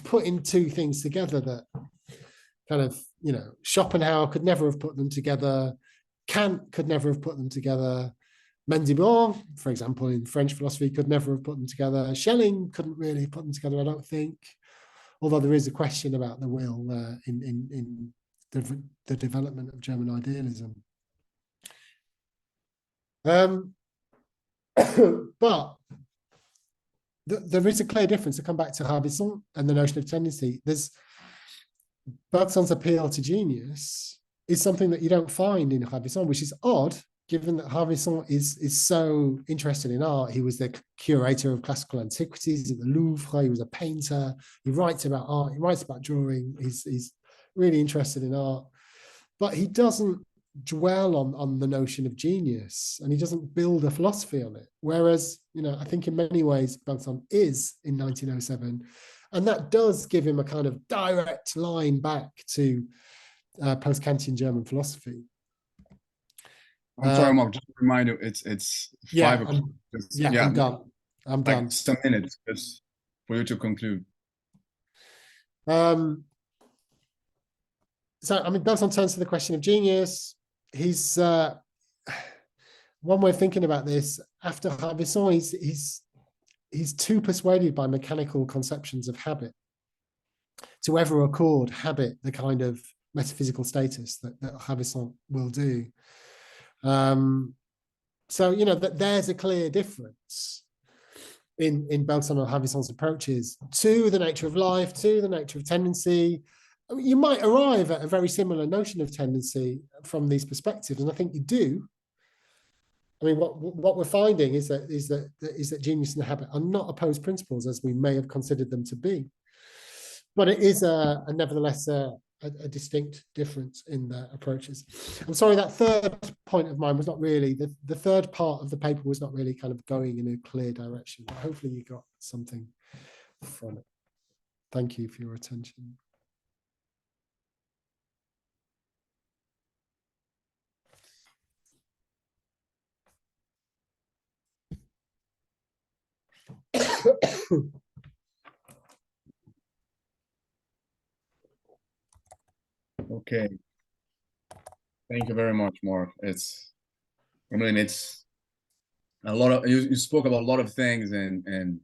putting two things together that kind of, you know, Schopenhauer could never have put them together, Kant could never have put them together, Mendibon, for example, in French philosophy, could never have put them together. Schelling couldn't really put them together, I don't think. Although there is a question about the will in the development of German idealism. But there is a clear difference. To come back to Ravaisson and the notion of tendency, there's Bergson's appeal to genius is something that you don't find in Ravaisson, which is odd, given that Ravaisson is so interested in art. He was the curator of classical antiquities at the Louvre. He was a painter. He writes about art. He writes about drawing. He's really interested in art, but he doesn't dwell on the notion of genius, and he doesn't build a philosophy on it. Whereas, you know, I think in many ways Bergson is in 1907, and that does give him a kind of direct line back to post-Kantian German philosophy. I'm sorry, Mark, just a reminder, it's 5 o'clock. I'm done. I'm done. Like some minutes just for you to conclude. So, I mean, Bergson turns to the question of genius. He's one way of thinking about this. After Ravaisson, he's too persuaded by mechanical conceptions of habit to ever accord habit the kind of metaphysical status that Ravaisson will do. So, you know, that there's a clear difference in Bergson and Ravaisson's approaches to the nature of life, to the nature of tendency. I mean, you might arrive at a very similar notion of tendency from these perspectives, and I think you do. I mean, what we're finding is that genius and habit are not opposed principles as we may have considered them to be, but it is nevertheless a distinct difference in their approaches. I'm sorry, that third point of mine was not really, the third part of the paper was not really kind of going in a clear direction, but hopefully you got something from it. Thank you for your attention. Okay. Thank you very much, Mark. It's a lot of, you spoke about a lot of things and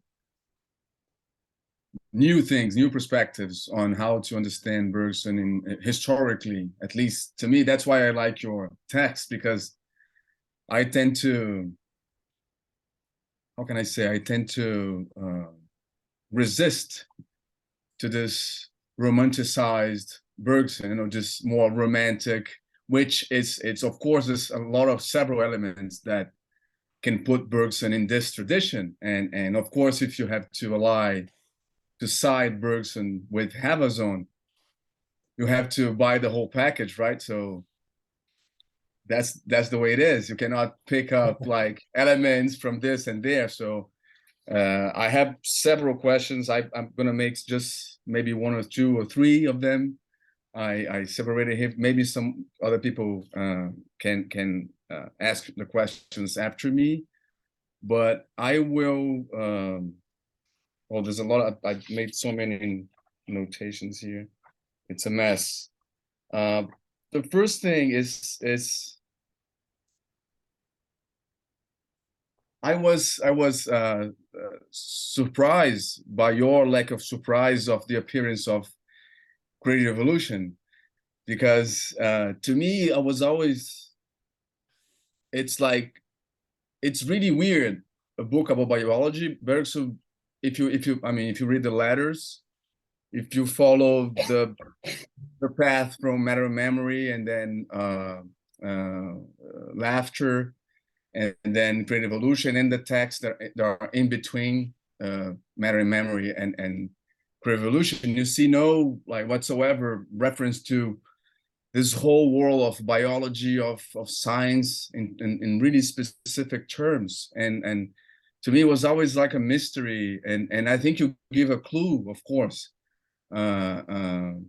new things, new perspectives on how to understand Bergson historically, at least to me. That's why I like your text, because I tend to, how can I say, I tend to resist to this romanticized Bergson, you know, just more romantic, which it's of course there's a lot of several elements that can put Bergson in this tradition, and of course if you have to side Bergson with Ravaisson, you have to buy the whole package, right? So that's the way it is. You cannot pick up like elements from this and there. So I have several questions. I'm gonna make just maybe 1 or 2 or 3 of them. I separated him. Maybe some other people can ask the questions after me, but I will. Well, there's a lot of, I made so many notations here. It's a mess. The first thing is I was surprised by your lack of surprise of the appearance of creative evolution, because to me, I was always, it's like, it's really weird, a book about biology. Bergson, if you read the letters, if you follow the path from matter and memory, and then laughter, and then creative evolution, and the text that are in between matter and memory and creative evolution, you see no like whatsoever reference to this whole world of biology, of science in really specific terms. And to me, it was always like a mystery. And I think you give a clue, of course, highlighting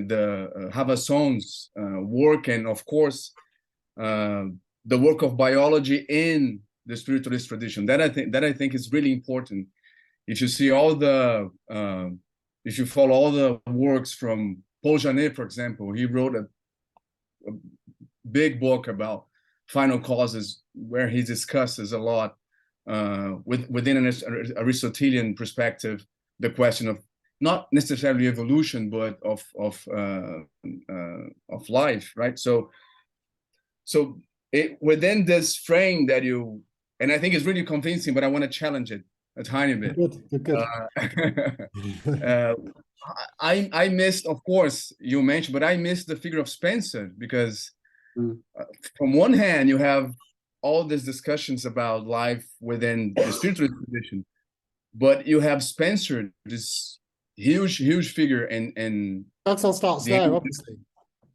the Ravaisson's work, and of course, the work of biology in the spiritualist tradition. That I think is really important. If you see all the, if you follow all the works from Paul Janet, for example, he wrote a big book about final causes, where he discusses a lot within an Aristotelian perspective, the question of not necessarily evolution, but of life, right? So within this frame that you, and I think it's really convincing, but I want to challenge it a tiny bit. Good. I missed, of course, you mentioned, but I missed the figure of Spencer, because from one hand, you have all these discussions about life within the spiritual tradition, but you have Spencer, this huge figure, and Bergson starts there, obviously.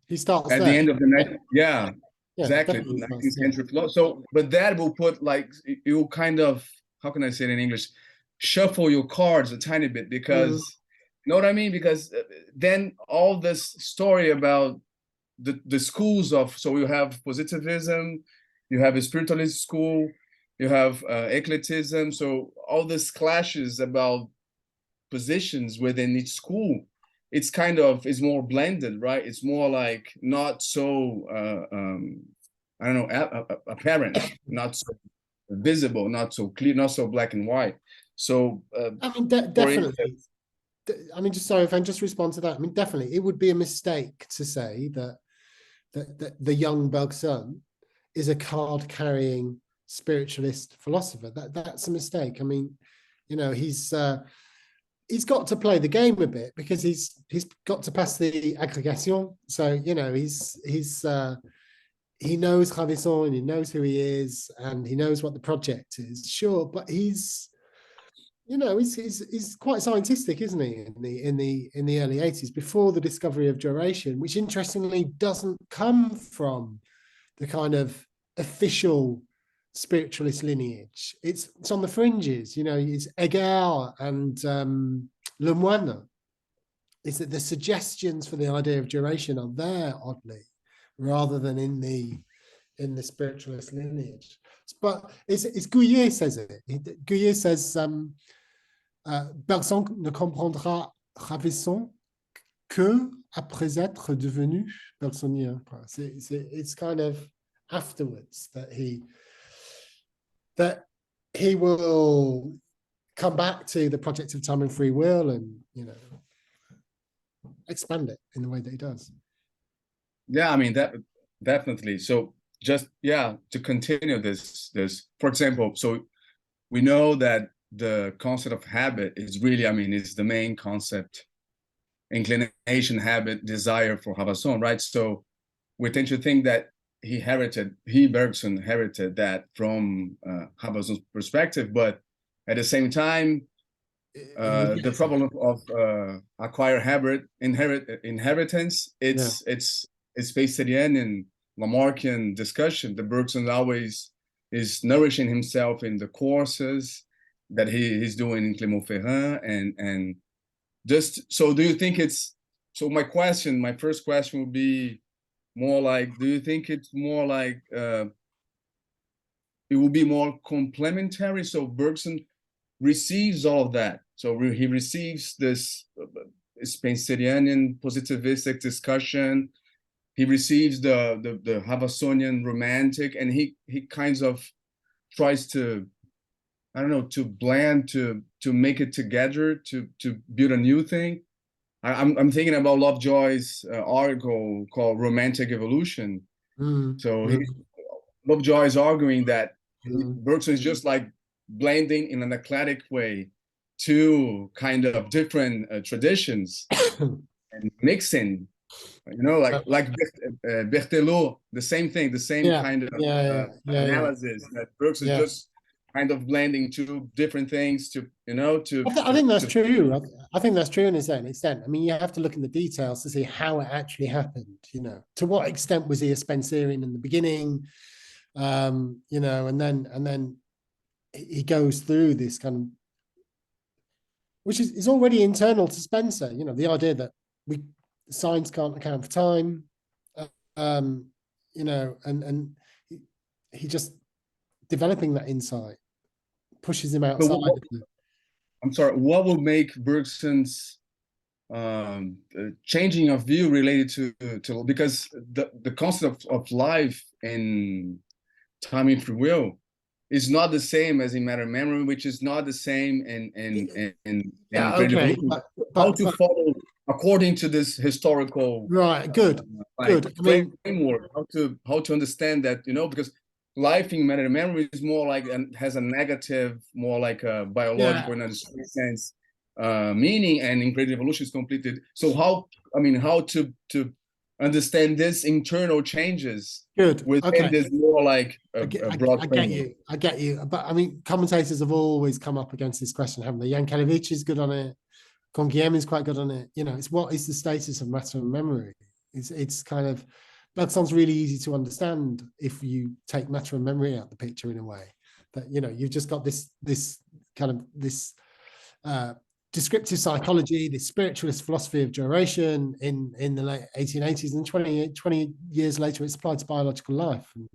He starts at there. the end of the night. Yeah, exactly. Definitely 19th century philosophy. So, but that will put, like, you kind of, how can I say it in English? Shuffle your cards a tiny bit, because you know what I mean? Because then all this story about the schools of, so you have positivism, you have a spiritualist school, you have eclecticism. So all this clashes about positions within each school. It's kind of, is more blended, right? It's more like not so, I don't know, apparent, not so visible, not so clear, not so black and white. So I mean, definitely. I mean, just sorry if I just respond to that. I mean, definitely, it would be a mistake to say that the young Bergson is a card-carrying spiritualist philosopher. That's a mistake. I mean, you know, he's got to play the game a bit, because he's got to pass the agrégation. So, you know, he knows Ravaisson, and he knows who he is, and he knows what the project is. Sure, but he's quite scientific, isn't he? In the early 80s, before the discovery of duration, which interestingly doesn't come from the kind of official spiritualist lineage. It's on the fringes. You know, it's Hegel and Lemoine. Is that the suggestions for the idea of duration are there, oddly, rather than in the spiritualist lineage. But it's Gouillet says it. Gouillet says Bergson ne comprendra Ravaisson que après être devenu Bergsonien. It's kind of afterwards that he will come back to the project of time and free will, and, you know, expand it in the way that he does. Yeah, I mean, that definitely. So just, yeah, to continue this, for example, so we know that the concept of habit is really, I mean, it's the main concept, inclination, habit, desire for Ravaisson, right? So we tend to think that Bergson inherited that from Ravaisson's perspective, but at the same time, the problem of acquired habit, inheritance, it's Spacerian and Lamarckian discussion. The Bergson always is nourishing himself in the courses that he's doing in Clermont-Ferrand, and just, so do you think it's, so my first question would be more like, do you think it's more like it will be more complementary? So Bergson receives all of that. So he receives this Spencerian positivistic discussion. He receives the Ravaissonian romantic, and he kind of tries to, I don't know, to blend, to make it together, to build a new thing. I'm thinking about Lovejoy's article called "Romantic Evolution." So Lovejoy is arguing that Bergson is just like blending in an eclectic way two kind of different traditions and mixing, like Berthelot, the same thing, the same kind of analysis that Bergson is just kind of blending two different things to I think that's true. I think that's true in a certain extent. I mean, you have to look in the details to see how it actually happened. To what extent was he a Spencerian in the beginning? And then he goes through this kind of, which is already internal to Spencer. The idea that science can't account for time. And he just developing that insight pushes him outside. I'm sorry, what will make Bergson's changing of view related to because the concept of life in time and free will is not the same as in matter and memory, which is not the same in okay. How to follow according to this historical good. framework, how to understand that, because life in matter and memory is more like and has a negative, more like a biological in a sense meaning, and in creative evolution is completed. So how to understand this internal changes within this more like a broad framework. I get you. But I mean, commentators have always come up against this question, haven't they? Yankelevich is good on it. Canguilhem is quite good on it. It's what is the status of matter and memory? It's kind of, Bergson's really easy to understand if you take matter and memory out of the picture in a way. That you've just got this descriptive psychology, this spiritualist philosophy of duration in the late 1880s, and 20 years later it's applied to biological life, and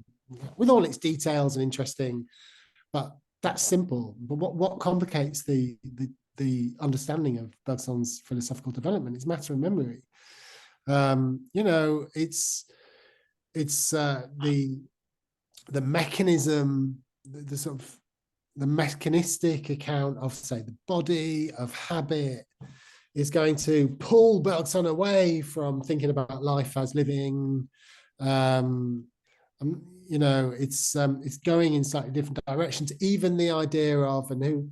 with all its details and interesting, but that's simple. But what complicates the understanding of Bergson's philosophical development is matter and memory. It's the mechanism, the sort of the mechanistic account of, say, the body, of habit, is going to pull Bergson away from thinking about life as living. It's going in slightly different directions. Even the idea of, and who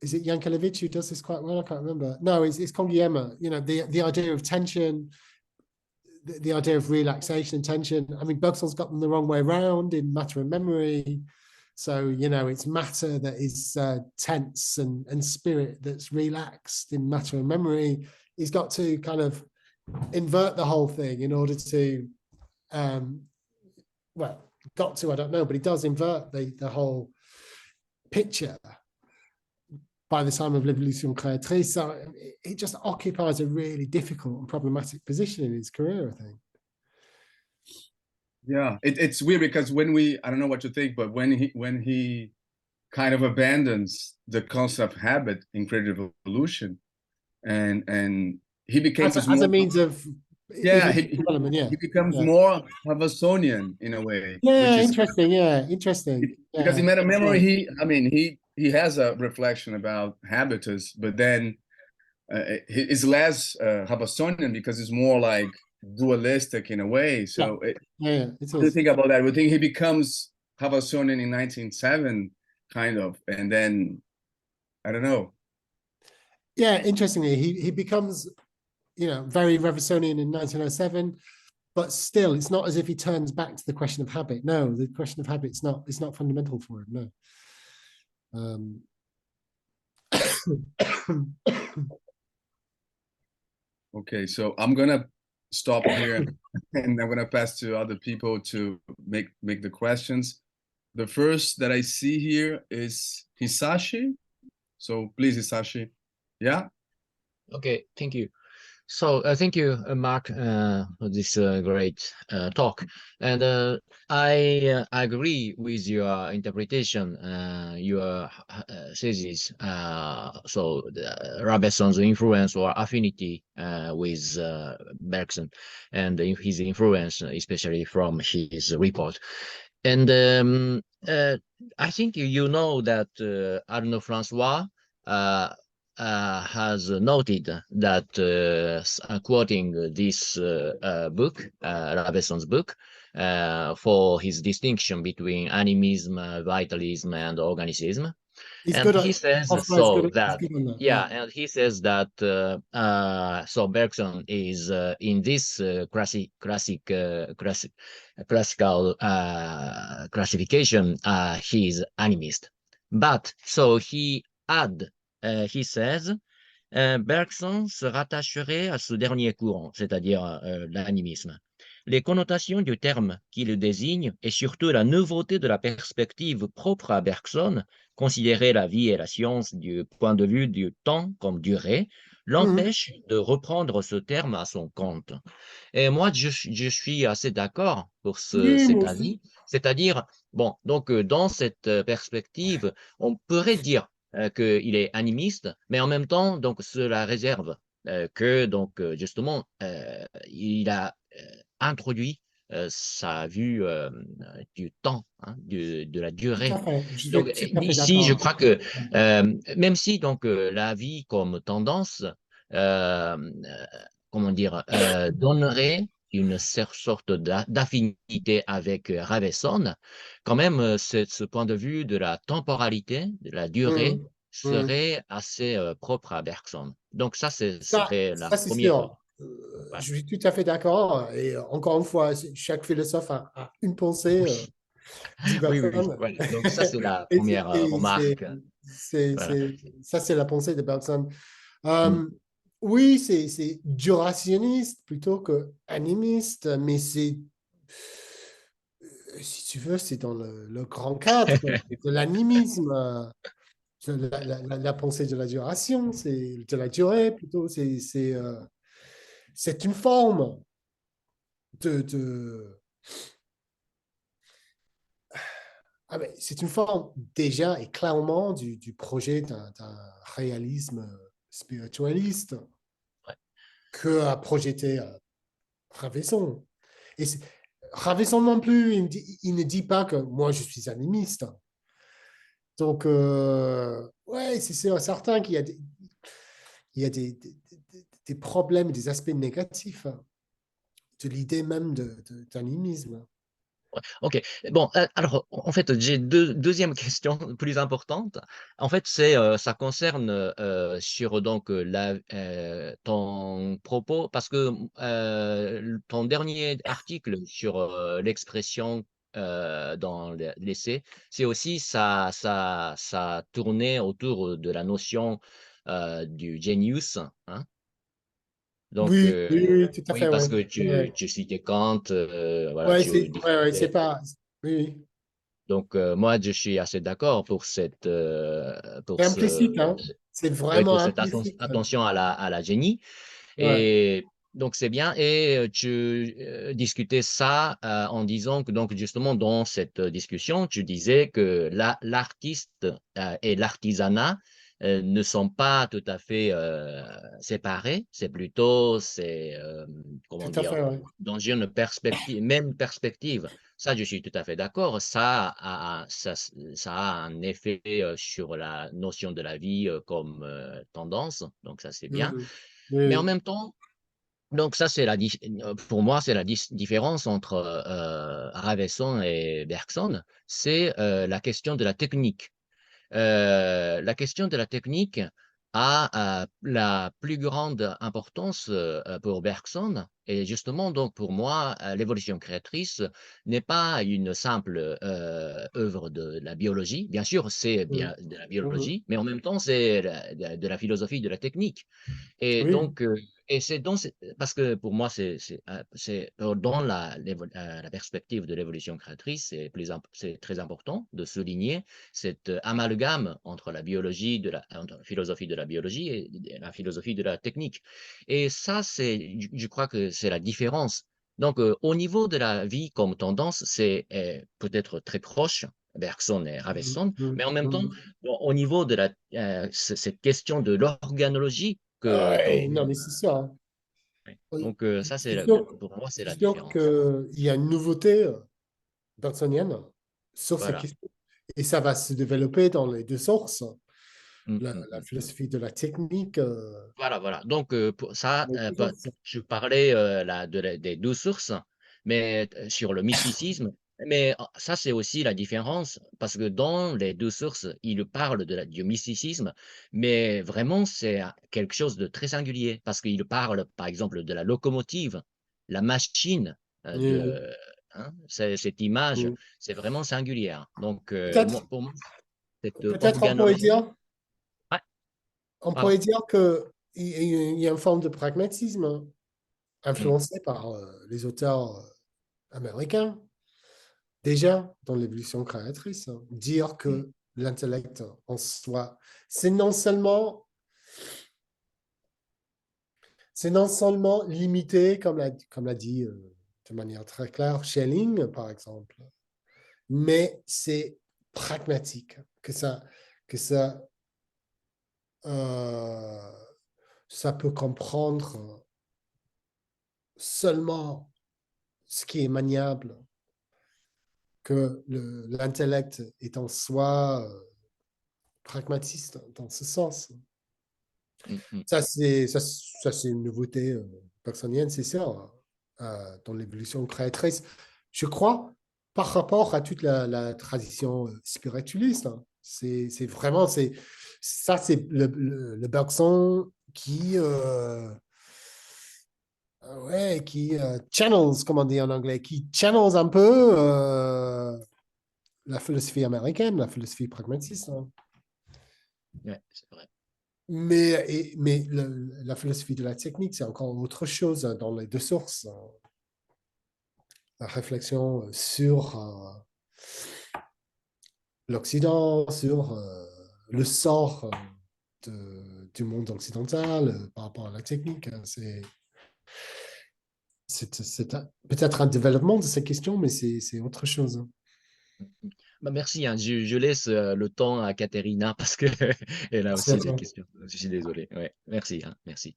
is it, Yankelevich who does this quite well? I can't remember. No, it's Canguilhem. The idea of tension, the idea of relaxation and tension. I mean, Bergson's got them the wrong way around in matter and memory. So, it's matter that is tense and spirit that's relaxed in matter and memory. He's got to kind of invert the whole thing in order to, I don't know, but he does invert the whole picture by the time of L'Évolution créatrice. So he just occupies a really difficult and problematic position in his career, I think. Yeah, it's weird because I don't know what you think, but when he kind of abandons the concept of habit in creative evolution, and he becomes as a means of development, he becomes more Ravaissonian in a way. Yeah, interesting. Because in meta memory, he has a reflection about habitus, but then it's less Ravaissonian because it's more like dualistic in a way. So to think about that, we think he becomes Ravaissonian in 1907, kind of, and then I don't know. Yeah, interestingly, he becomes very Ravaissonian in 1907, but still, it's not as if he turns back to the question of habit. No, the question of habit is not fundamental for him. No. Okay, so I'm gonna stop here, and I'm gonna pass to other people to make the questions. The first that I see here is Hisashi. So please, Hisashi. Yeah. Okay, thank you. So thank you, Mark, for this great talk. And I agree with your interpretation, your thesis. So Ravaisson's influence or affinity with Bergson, and his influence, especially from his report. And I think you know that Arnaud François has noted that, quoting this book, Ravaisson's book, for his distinction between animism, vitalism, and organism. He's And good he at says François is so good. He's that, good on that. yeah, and he says that so Bergson is in this classical classification, he is animist. But so he says, Bergson se rattacherait à ce dernier courant, c'est-à-dire l'animisme. Les connotations du terme qui le désigne et surtout la nouveauté de la perspective propre à Bergson, considérer la vie et la science du point de vue du temps comme durée, Mhm. l'empêche de reprendre ce terme à son compte. Et moi, je suis assez d'accord pour Oui, cet moi aussi. avis. C'est-à-dire, bon, donc dans cette perspective, on pourrait dire qu'il est animiste, mais en même temps, donc cela réserve que, donc justement, il a introduit sa vue du temps, hein, de la Tout à durée. fait. Je Donc suis tout à fait ici, je d'accord. crois que même si donc la vie comme tendance euh, comment dire, donnerait une sorte d'affinité avec Ravaisson, quand même, ce point de vue de la temporalité, de la durée, Mhm. Mhm. serait assez propre à Bergson. Donc ça, serait la Ça c'est première. sûr. Voilà. Je suis tout à fait d'accord. Et encore une fois, chaque philosophe a une pensée, Oui, dit oui, oui, oui. Bergson. Voilà. Donc ça, c'est la Et, première et remarque. Voilà. ça, c'est la pensée de Bergson. Mm. Oui, c'est durationniste plutôt que animiste, mais c'est, si tu veux, c'est dans le grand cadre de l'animisme. La pensée de la duration, c'est de la durée plutôt, c'est une forme de ah ben, c'est une forme déjà et clairement du projet d'un réalisme spiritualiste Ouais. que a projeté Ravaisson. Et Ravaisson non plus, il ne dit pas que moi je suis animiste. Donc, ouais, c'est certain qu'il y a il y a des problèmes, des aspects négatifs de l'idée même d'animisme. Ouais, ok. Bon, alors, en fait, j'ai deuxième question plus importante. En fait, ça concerne sur donc ton propos, parce que ton dernier article sur l'expression dans l'essai, c'est aussi ça tournait autour de la notion du genius, hein. Donc, Oui, oui, oui, tout à oui, fait, parce ouais. que Ouais, tu citais Kant, voilà, ouais, tu c'est discutais. pas. Oui, oui. Donc, moi, je suis assez d'accord C'est pour implicite, hein. C'est ouais, vraiment pour cette implicite. attention à la génie. Ouais. Et donc, c'est bien. Et tu discutais ça en disant que, donc, justement, dans cette discussion, tu disais que l'artiste et l'artisanat ne sont pas tout à fait séparés. Comment Tout à dire, fait, ouais. dans une perspective, même perspective. Ça, je suis tout à fait d'accord. Ça a un effet sur la notion de la vie comme tendance. Donc, ça, c'est bien. Mhm. Mais en Oui, même temps, donc ça, pour moi, c'est la différence entre Ravaisson et Bergson, c'est la question de la technique. La question de la technique a la plus grande importance pour Bergson. Et justement, donc pour moi, l'évolution créatrice n'est pas une simple œuvre de la biologie. Bien sûr, c'est oui. bien de la Mhm. biologie, mais en même temps, c'est de la philosophie de la technique. Et Oui. donc, parce que pour moi, dans la perspective de l'évolution créatrice, c'est très important de souligner cet amalgame entre entre la philosophie de la biologie et la philosophie de la technique. Et ça, je crois que c'est la différence. Donc, au niveau de la vie comme tendance, c'est peut-être très proche, Bergson et Mhm. Ravaisson, mais en même temps, Mhm. au niveau de cette question de l'organologie, Ouais, non, mais c'est ça, hein. ouais. Oui. Donc, ça, pour moi, c'est C'est la sûr différence. qu'il y a une nouveauté bergsonienne sur ces Voilà. questions. Et ça va se développer dans les deux sources. la philosophie de la technique. Voilà. Donc, pour ça, Les deux sources. je parlais des deux sources, mais sur le mysticisme. Mais ça, c'est aussi la différence, parce que dans les deux sources, il parle du mysticisme, mais vraiment, c'est quelque chose de très singulier, parce qu'il parle, par exemple, de la locomotive, la machine, Mm, cette image, mm. c'est vraiment singulière. Donc, Peut-être, pour moi, cette peut-être organologie, ouais, on pardon. pourrait dire qu'il y a une forme de pragmatisme Mm, influencé par les auteurs américains, déjà dans l'évolution créatrice. Dire mm, que l'intellect en soi, c'est non seulement limité, comme l'a dit de manière très claire Schelling, par exemple, mais c'est pragmatique, que ça peut comprendre seulement ce qui est maniable, que l'intellect est en soi pragmatiste dans ce sens. mm, mm. Ça, c'est une nouveauté bergsonienne, c'est ça, dans l'évolution créatrice. Je crois, par rapport à toute la tradition spiritualiste, hein. C'est vraiment, ça, c'est le Bergson qui channels, comme on dit en anglais, qui channels un peu la philosophie américaine, la philosophie pragmatiste, hein. Ouais, c'est vrai. Mais la philosophie de la technique, c'est encore autre chose dans les deux sources. La réflexion sur l'Occident, sur le sort du monde occidental par rapport à la technique. C'est peut-être un développement de ces questions, mais c'est autre chose. Bah, merci, hein. Je laisse le temps à Katerina parce que elle a Merci à aussi des toi. questions. Je suis désolé. Ouais, merci, hein, merci.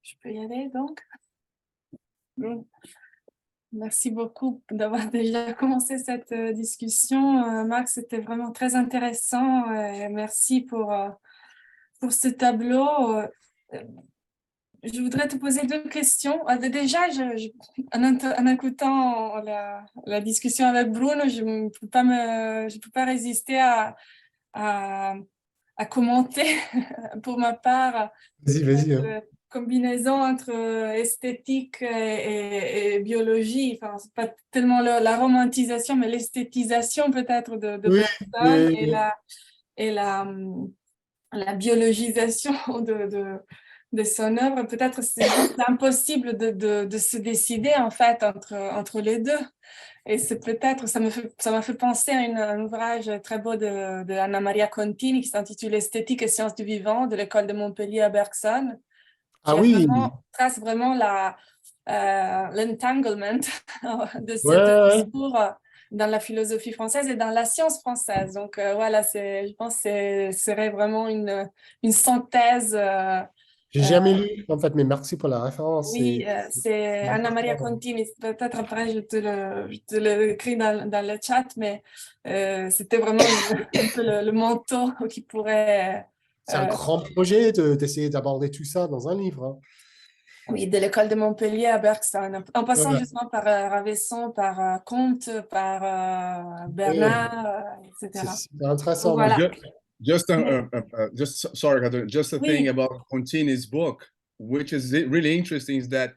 Je peux y aller donc? Bon. Merci beaucoup d'avoir déjà commencé cette discussion. Marc, c'était vraiment très intéressant. Merci pour ce tableau. Je voudrais te poser deux questions. Déjà, en écoutant la discussion avec Bruno, je ne peux pas résister à commenter pour ma part Vas-y. Hein. cette combinaison entre esthétique et biologie. Enfin, c'est pas tellement la romantisation, mais l'esthétisation peut-être de Oui, Bergson oui, et oui. la biologisation de son œuvre. Peut-être c'est juste impossible de se décider en fait entre les deux. Et c'est peut-être, ça m'a fait penser à un ouvrage très beau de Anna Maria Contini qui s'intitule Esthétique et sciences du vivant de l'école de Montpellier à Bergson, Ah qui oui, trace vraiment l'entanglement de ouais, cet ouais. discours dans la philosophie française et dans la science française. Donc voilà, je pense que ce serait vraiment une synthèse. J'ai jamais lu, en fait, mais merci pour la référence. Oui, c'est Anna Maria Contini. Peut-être après, je te l'écris dans le chat, mais c'était vraiment un peu le manteau qui pourrait... C'est un grand projet d'essayer d'aborder tout ça dans un livre. Hein. Oui, de l'école de Montpellier à Bergson, en passant Ouais, justement par Ravaisson, par Comte, par ouais, Bernard, c'est etc. super Donc intéressant. Mais... voilà. Sorry, Catherine, just a thing Oui, about Contini's book, which is really interesting, is that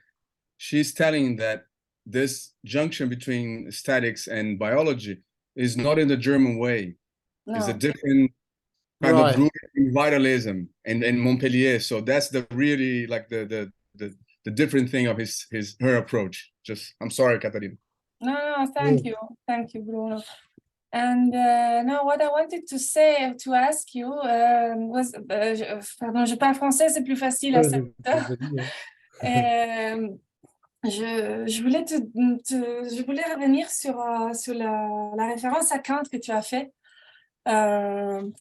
she's telling that this junction between statics and biology is not in the German way. It's a non. different kind of Right. root in vitalism and Montpellier. So that's the really like the different thing of her approach. Just I'm sorry, Katarina. No, Oui. thank you, Bruno. And now, what I wanted to ask you was, pardon, je parle français, c'est plus facile à Ouais, cette heure. vas-y, hein. Je voulais je voulais revenir sur la référence à Kant que tu as fait,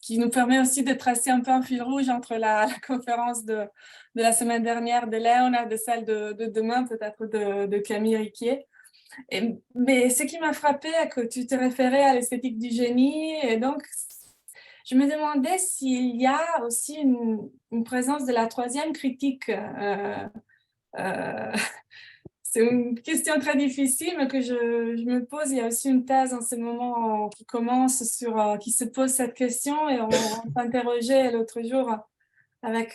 qui nous permet aussi de tracer un peu un fil rouge entre la conférence de la semaine dernière de Léon et de celle de demain, peut-être de Camille Riquier. Mais ce qui m'a frappé, que tu te référais à l'esthétique du génie, et donc je me demandais s'il y a aussi une présence de la troisième critique. C'est une question très difficile, mais que je me pose. Il y a aussi une thèse en ce moment qui commence qui se pose cette question, et on s'interrogeait l'autre jour avec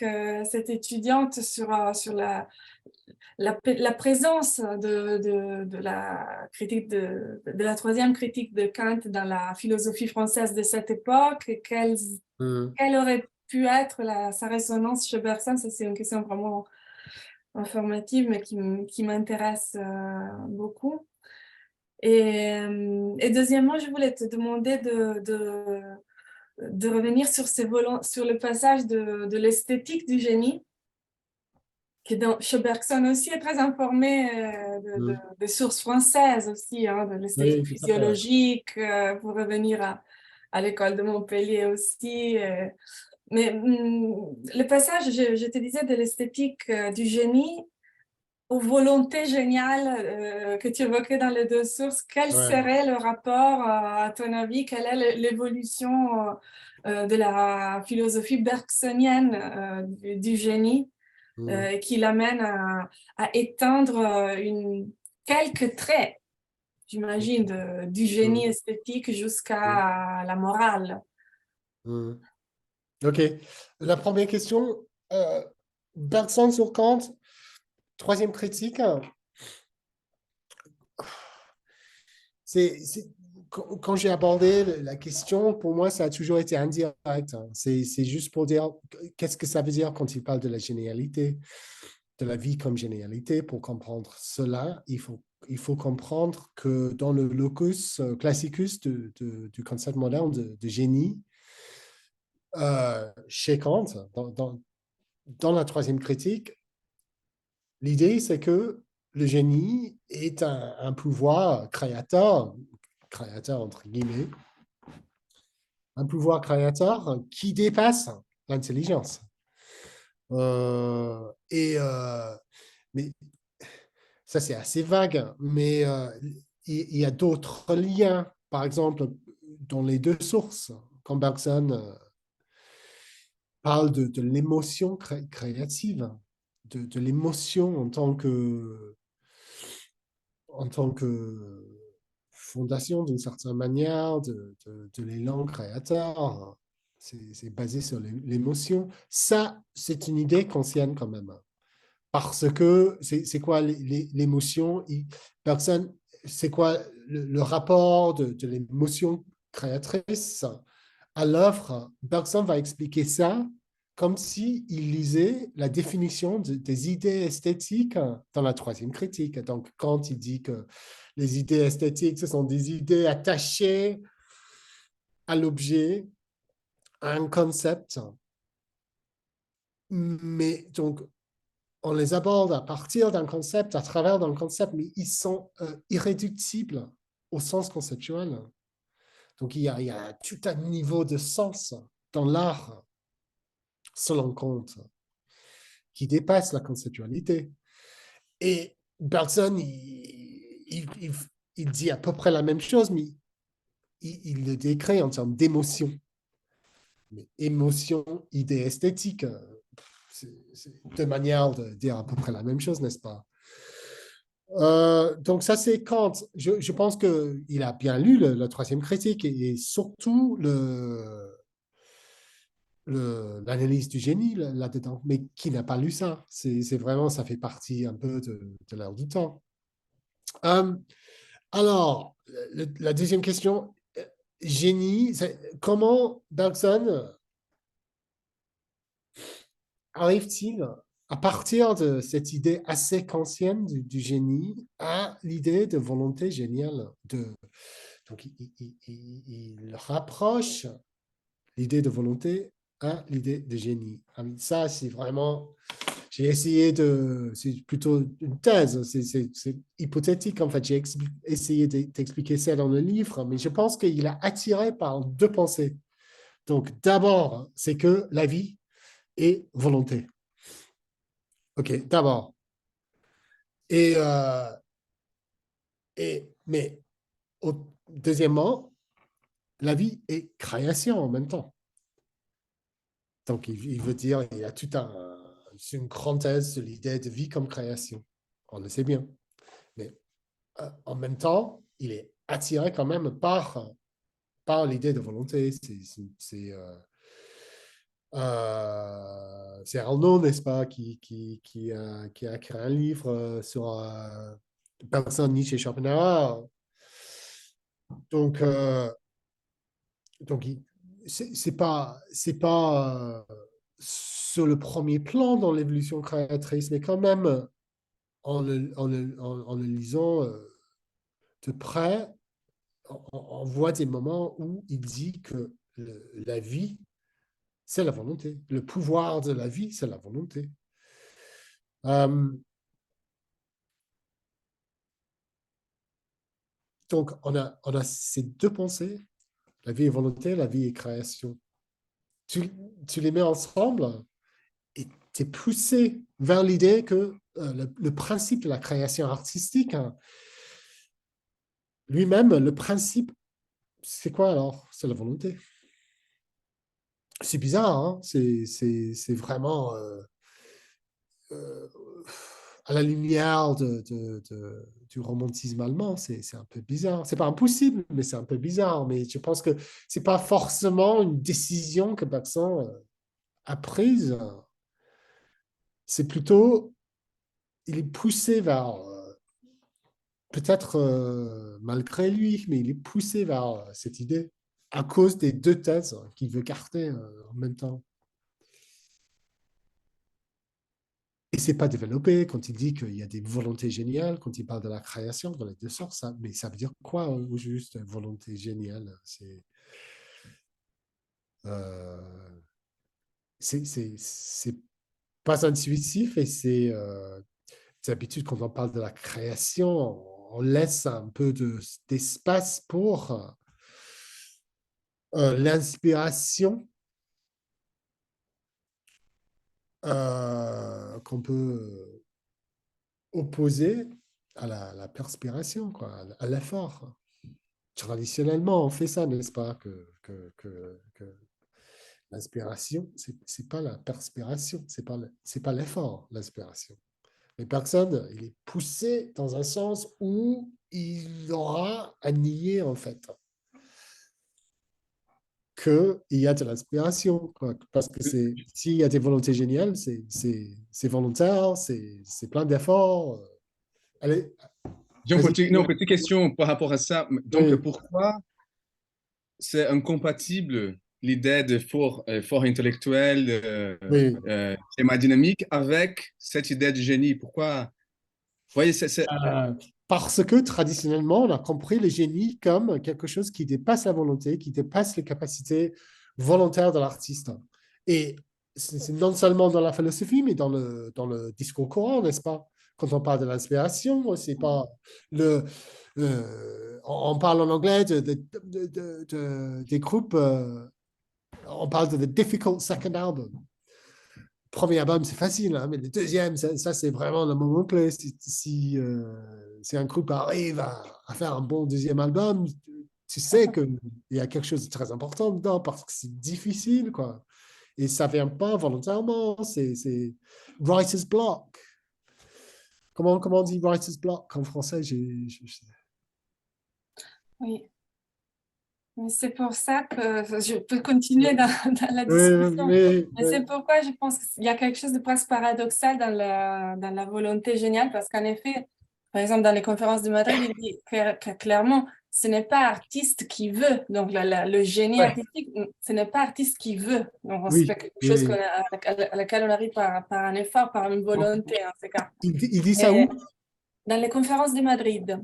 cette étudiante sur la présence de la critique de la troisième critique de Kant dans la philosophie française de cette époque, et quelle aurait pu être sa résonance chez Bergson. Ça, c'est une question vraiment informative, mais qui m'intéresse beaucoup. Et deuxièmement, je voulais te demander de revenir sur le passage de l'esthétique du génie, qui chez Bergson aussi est très informé de sources françaises aussi, hein, de l'esthétique physiologique, pour revenir à l'école de Montpellier aussi. Mais le passage, je te disais, de l'esthétique du génie aux volontés géniales que tu évoquais dans les deux sources, quel serait le rapport, à ton avis? Quelle est l'évolution de la philosophie bergsonienne du génie qui l'amène à éteindre quelques traits, j'imagine, du génie esthétique jusqu'à la morale? Ok. La première question, Bergson sur Kant, troisième critique. Quand j'ai abordé la question, pour moi, ça a toujours été indirect. C'est juste pour dire qu'est-ce que ça veut dire quand il parle de la génialité, de la vie comme génialité. Pour comprendre cela, il faut comprendre que dans le locus classicus du concept moderne de génie, chez Kant, dans la troisième critique, l'idée, c'est que le génie est un pouvoir créateur entre guillemets, un pouvoir créateur qui dépasse l'intelligence. Mais ça, c'est assez vague, mais il y a d'autres liens. Par exemple, dans les deux sources, quand Bergson parle de l'émotion créative, de l'émotion en tant que fondation d'une certaine manière de l'élan créateur. C'est basé sur l'émotion. Ça, c'est une idée kantienne quand même. Parce que c'est quoi l'émotion? Personne, c'est quoi le rapport de l'émotion créatrice à l'œuvre? Bergson va expliquer ça comme s'il lisait la définition des idées esthétiques dans la troisième critique. Donc, quand il dit que les idées esthétiques, ce sont des idées attachées à l'objet, à un concept, mais donc, on les aborde à partir d'un concept, à travers d'un concept, mais ils sont irréductibles au sens conceptuel. Donc, il y a tout un niveau de sens dans l'art, selon Kant, qui dépasse la conceptualité. Et Bergson, il dit à peu près la même chose, mais il le décrit en termes d'émotion. Mais émotion, idée esthétique, c'est deux manières de dire à peu près la même chose, n'est-ce pas? Donc ça, c'est Kant. Je pense qu'il a bien lu la troisième critique et surtout l'analyse du génie là-dedans, mais qui n'a pas lu ça. C'est vraiment, ça fait partie un peu de l'air du temps. Alors, la deuxième question, génie, comment Bergson arrive-t-il à partir de cette idée assez kantienne du génie à l'idée de volonté géniale donc, il rapproche l'idée de volonté à l'idée de génie. Ça, c'est vraiment... J'ai essayé c'est plutôt une thèse, c'est hypothétique en fait. J'ai essayé d'expliquer ça dans le livre, mais je pense qu'il a attiré par deux pensées. Donc, d'abord, c'est que la vie est volonté. Ok, d'abord. Et Mais deuxièmement, la vie est création en même temps. Donc, il veut dire, il y a une grande thèse sur l'idée de vie comme création. On le sait bien. Mais en même temps, il est attiré quand même par l'idée de volonté. C'est Arnaud, n'est-ce pas, qui a créé un livre sur Bergson, Nietzsche et Schopenhauer. Donc c'est pas sur le premier plan dans l'évolution créatrice, mais quand même, en le lisant de près, on voit des moments où il dit que la vie, c'est la volonté. Le pouvoir de la vie, c'est la volonté. Donc, on a ces deux pensées, la vie est volonté, la vie est création. Tu les mets ensemble et tu es poussé vers l'idée que le principe de la création artistique, hein, lui-même, le principe, c'est quoi alors? C'est la volonté. C'est bizarre, hein? C'est vraiment à la lumière du romantisme allemand, c'est un peu bizarre. C'est pas impossible, mais c'est un peu bizarre. Mais je pense que c'est pas forcément une décision que Bergson a prise. C'est plutôt, il est poussé vers, peut-être malgré lui, mais il est poussé vers cette idée à cause des deux thèses qu'il veut garder en même temps. Et c'est pas développé quand il dit qu'il y a des volontés géniales, quand il parle de la création dans les deux sens, mais ça veut dire quoi au juste, volonté géniale? C'est pas intuitif et c'est d'habitude quand on parle de la création, on laisse un peu d'espace pour l'inspiration qu'on peut opposer à la perspiration, quoi, à l'effort. Traditionnellement, on fait ça, n'est-ce pas, que l'inspiration, c'est pas la perspiration, c'est pas l'effort, l'inspiration. Mais personne, il est poussé dans un sens où il aura à nier, en fait, qu'il y a de l'inspiration, parce que s'il y a des volontés géniales, c'est volontaire, c'est plein d'efforts. Allez, J'ai une petite question par rapport à ça. Donc, oui. pourquoi c'est incompatible l'idée de fort intellectuel, Oui. schéma dynamique avec cette idée de génie? Pourquoi? Vous voyez, Parce que traditionnellement, on a compris le génie comme quelque chose qui dépasse la volonté, qui dépasse les capacités volontaires de l'artiste. Et c'est non seulement dans la philosophie, mais dans le discours courant, n'est-ce pas? Quand on parle de l'inspiration, c'est pas le. On parle en anglais des groupes. On parle de the difficult second album. Premier album, c'est facile, hein, mais le deuxième, ça c'est vraiment le moment clé. Si un groupe arrive à faire un bon deuxième album, tu sais qu'il y a quelque chose de très important dedans parce que c'est difficile, quoi. Et ça ne vient pas volontairement, c'est writer's block. Comment on dit writer's block en français? Oui. Mais c'est pour ça que je peux continuer dans la discussion. Oui. C'est pourquoi je pense qu'il y a quelque chose de presque paradoxal dans la volonté géniale, parce qu'en effet, par exemple, dans les conférences de Madrid, il dit clairement, ce n'est pas artiste qui veut. Donc, le génie artistique, ce n'est pas artiste qui veut. Donc, c'est quelque chose à laquelle on arrive par un effort, par une volonté, en ce cas. Il dit ça où? Dans les conférences de Madrid,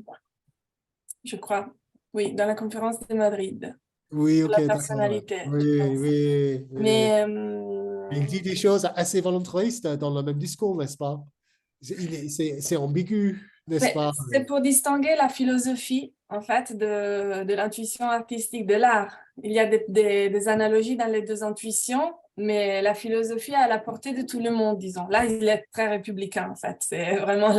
je crois. Oui, dans la conférence de Madrid. Oui, ok, La d'accord. personnalité. Oui. Mais il dit des choses assez volontaristes dans le même discours, n'est-ce pas? C'est ambigu, n'est-ce pas? c'est pour distinguer la philosophie, en fait, de l'intuition artistique, de l'art. Il y a des analogies dans les deux intuitions, mais la philosophie est à la portée de tout le monde, disons. Là, il est très républicain, en fait. C'est vraiment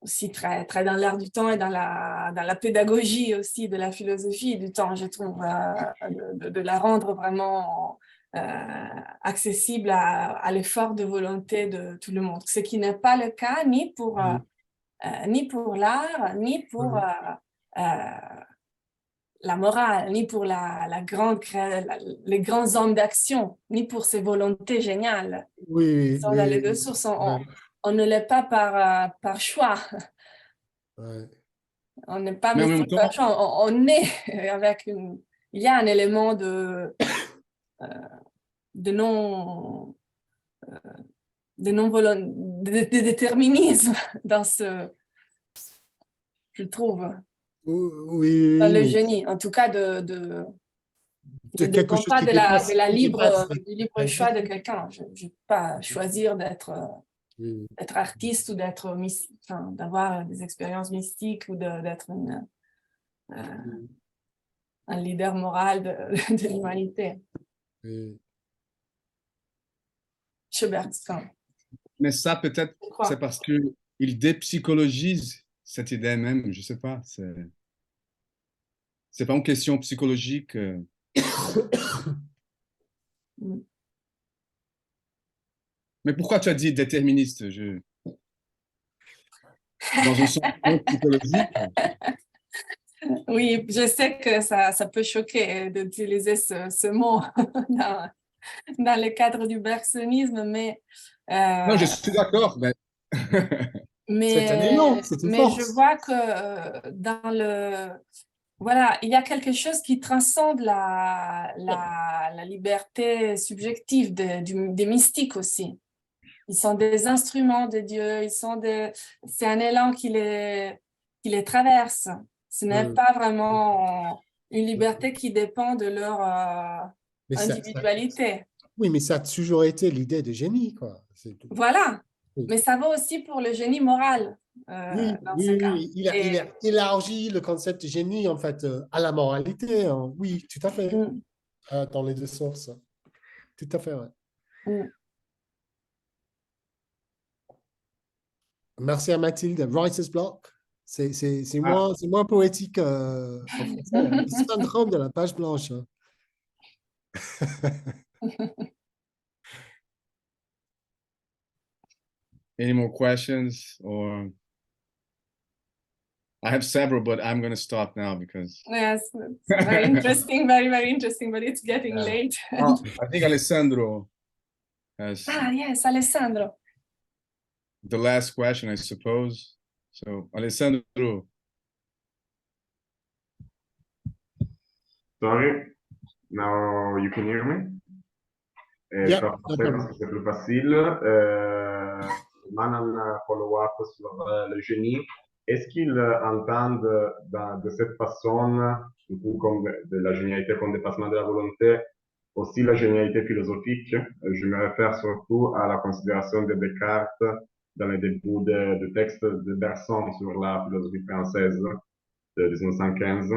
aussi très, très dans l'air du temps et dans la pédagogie aussi de la philosophie du temps, je trouve, de la rendre vraiment accessible à l'effort de volonté de tout le monde. Ce qui n'est pas le cas ni pour l'art, ni pour la morale, ni pour les grands hommes d'action, ni pour ces volontés géniales. Oui, Dans les deux sources, on ne l'est pas par choix. ouais. On n'est pas Mais en mis même temps, par choix, on est avec il y a un élément de non de déterminisme dans je trouve, Oui, dans le mais génie, en tout cas ne quelque dépend chose pas qui dépasse, du qui dépasse. libre choix de quelqu'un. Je ne vais pas choisir d'être Oui. artiste ou d'avoir des expériences mystiques ou d'être un leader moral de l'humanité. Oui. Chez Bergson. mais ça peut-être, Pourquoi? c'est parce qu'il dépsychologise cette idée même, je sais pas. C'est pas une question psychologique. Mais pourquoi tu as dit déterministe? Dans un sens psychologique. Oui, je sais que ça peut choquer d'utiliser ce mot dans le cadre du bergsonisme, mais Non, je suis d'accord. C'est un élan, c'est une mais je force. vois que voilà, il y a quelque chose qui transcende la liberté subjective des mystiques aussi. Ils sont des instruments de Dieu, c'est un élan qui les traverse. Ce n'est pas vraiment une liberté qui dépend de leur Mais individualité. oui, mais ça a toujours été l'idée de génie, quoi. Voilà. Oui. Mais ça vaut aussi pour le génie moral Oui, dans ce oui, cas. oui. Il a élargi le concept de génie, en fait, à la moralité, hein. Oui, tout à fait. Dans les deux sources. Tout à fait, ouais. Merci à Mathilde. Writer's block, c'est moins poétique en français. Le syndrome de la page blanche. Hein. Any more questions? Or I have several, but I'm going to stop now because. Yes, it's very interesting, very, very interesting, but it's getting late. Oh, I think Alessandro has Yes, Alessandro. the last question, I suppose. So, Alessandro. Sorry, now you can hear me? Yeah, Je no parce problem. que c'est plus facile. Un follow-up sur le génie. Est-ce qu'ils entendent de cette façon, du coup, comme de la génialité comme dépassement de la volonté, aussi la génialité philosophique? Je me réfère surtout à la considération de Descartes dans les débuts du texte de Bergson sur la philosophie française de 1915.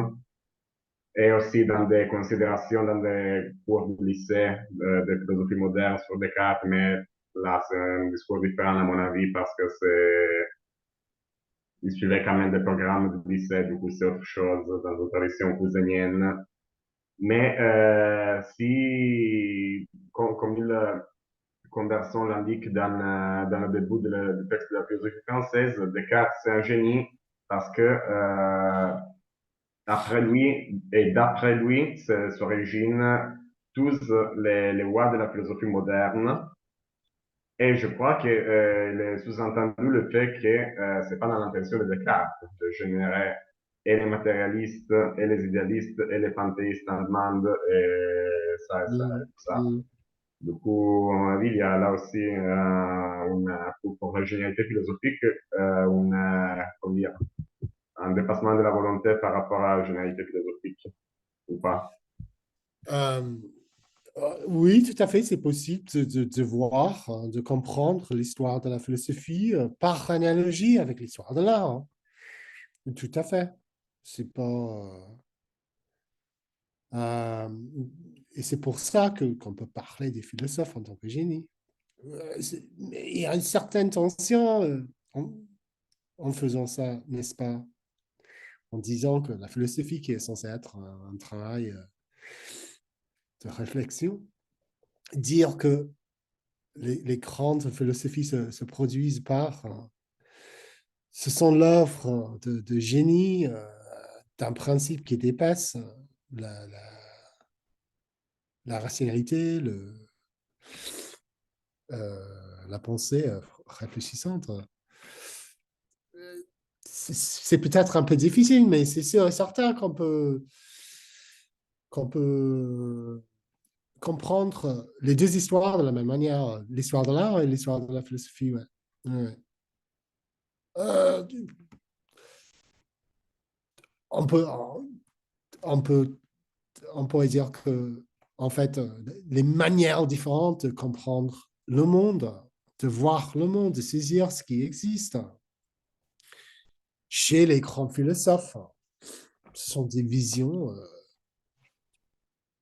Et aussi dans des considérations dans des cours du lycée de philosophie moderne sur Descartes, mais là c'est un discours différent à mon avis parce que il suivait quand même des programmes du lycée, du coup c'est autre chose dans une tradition cousinienne. Mais si, comme Bergson l'indique dans le début du texte de la philosophie française, Descartes c'est un génie parce que après lui, et d'après lui, s'originent tous les lois de la philosophie moderne. Et je crois que le sous-entendu le fait que c'est pas dans l'intention de Descartes de générer et les matérialistes, et les idéalistes, et les panthéistes allemands, et ça. Du coup, à mon avis, il y a là aussi pour la génialité philosophique, comment dire, un dépassement de la volonté par rapport à la généralité philosophique, ou pas? Oui, tout à fait, c'est possible de voir, hein, de comprendre l'histoire de la philosophie par analogie avec l'histoire de l'art. Hein. Tout à fait. C'est pas. Et c'est pour ça qu'on peut parler des philosophes en tant que génie. Il y a une certaine tension en faisant ça, n'est-ce pas, en disant que la philosophie qui est censée être un travail de réflexion, dire que les grandes philosophies se produisent par, ce sont l'œuvre de génie d'un principe qui dépasse la rationalité, la pensée réfléchissante. C'est peut-être un peu difficile, mais c'est sûr et certain qu'on peut comprendre les deux histoires de la même manière, l'histoire de l'art et l'histoire de la philosophie. Ouais. Ouais. On pourrait dire que, en fait, les manières différentes de comprendre le monde, de voir le monde, de saisir ce qui existe chez les grands philosophes, ce sont des visions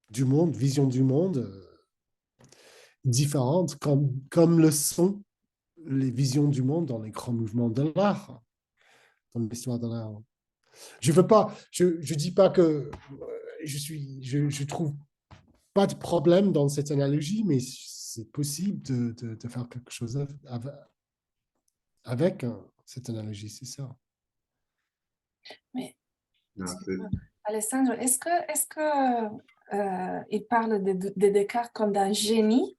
du monde, visions du monde différentes, comme le sont les visions du monde dans les grands mouvements de l'art, dans l'histoire de l'art. Je dis pas que je trouve pas de problème dans cette analogie, mais c'est possible de faire quelque chose avec cette analogie, c'est ça. Mais, Merci. Alessandro, est-ce que il parle de Descartes comme d'un génie,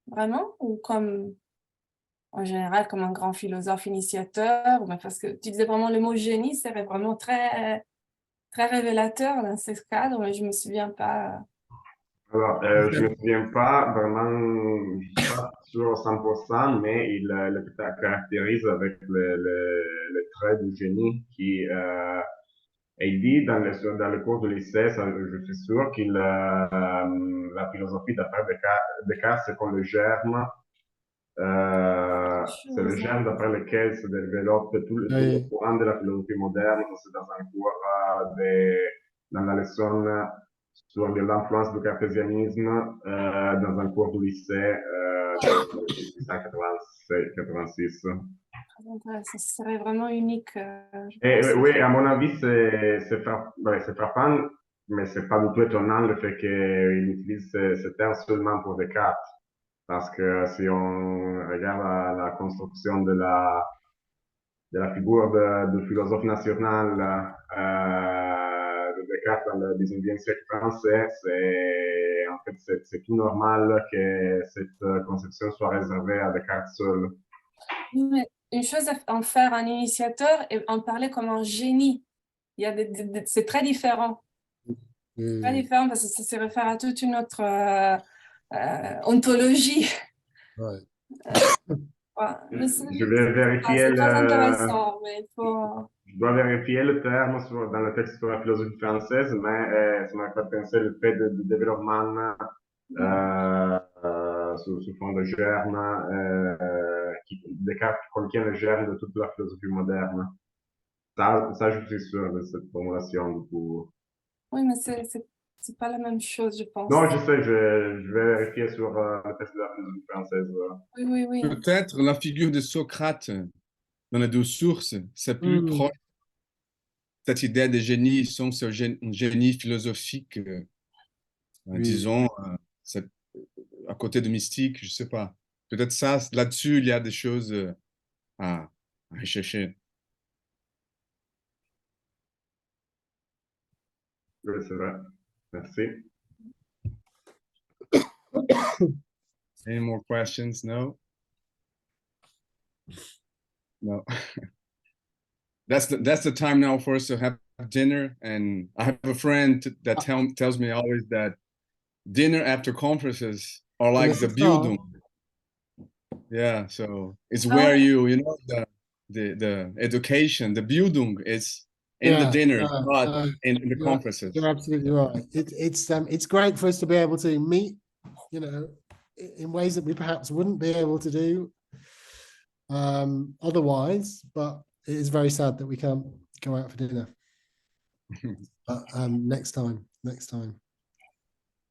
vraiment, ou comme, en général, comme un grand philosophe initiateur? Parce que tu disais vraiment le mot génie, c'est vraiment très, très révélateur dans ce cadre, mais je ne me souviens pas. Alors, je ne me souviens pas vraiment, je suis pas sûr à 100%, mais il le caractérise avec le trait du génie qui, et il dit dans le cours de lycée, ça, je suis sûr qu'il, la philosophie d'après Descartes, c'est comme le germe, c'est le germe d'après lequel se développe tout le Oui. courant de la philosophie moderne. C'est dans un cours dans la leçon sur l'influence du cartésianisme dans un cours du lycée de 1886. Ça serait vraiment unique, je Et pense. oui, à mon avis, c'est frappant, mais c'est pas du tout étonnant le fait qu'il utilise ce terme seulement pour Descartes. Parce que si on regarde la construction de la figure de philosophe national de Descartes dans le 19e siècle français, en fait, c'est tout normal que cette conception soit réservée à Descartes seul. Mais une chose est en faire un initiateur et en parler comme un génie. C'est très différent. Très différent parce que ça se réfère à toute une autre ontologie. Ouais. Je vais vérifier c'est très intéressant, mais il faut... Je dois vérifier le terme dans le texte sur la philosophie française, mais ça m'a fait penser le fait de développement sous forme de germe, Descartes contient le germe de toute la philosophie moderne. Ça, je suis sûr de cette formulation, du coup. Oui, mais c'est pas la même chose, je pense. Non, je sais, je vais vérifier sur le texte de la philosophie française. Oui. Peut-être la figure de Socrate dans les deux sources, c'est plus proche. Cette idée de génie, sont ce génie philosophique, disons, à côté de mystique, je ne sais pas. Peut-être ça, là-dessus, il y a des choses à rechercher. Oui, c'est vrai. Merci. Any more questions? No? No. That's the time now for us to have dinner. And I have a friend that tells me always that dinner after conferences are like the Bildung. Yeah, so it's where you know, the education, the Bildung is in the dinner, not in the conferences. You're absolutely right. It's great for us to be able to meet, you know, in ways that we perhaps wouldn't be able to do otherwise, but it is very sad that we can't go out for dinner. Next time.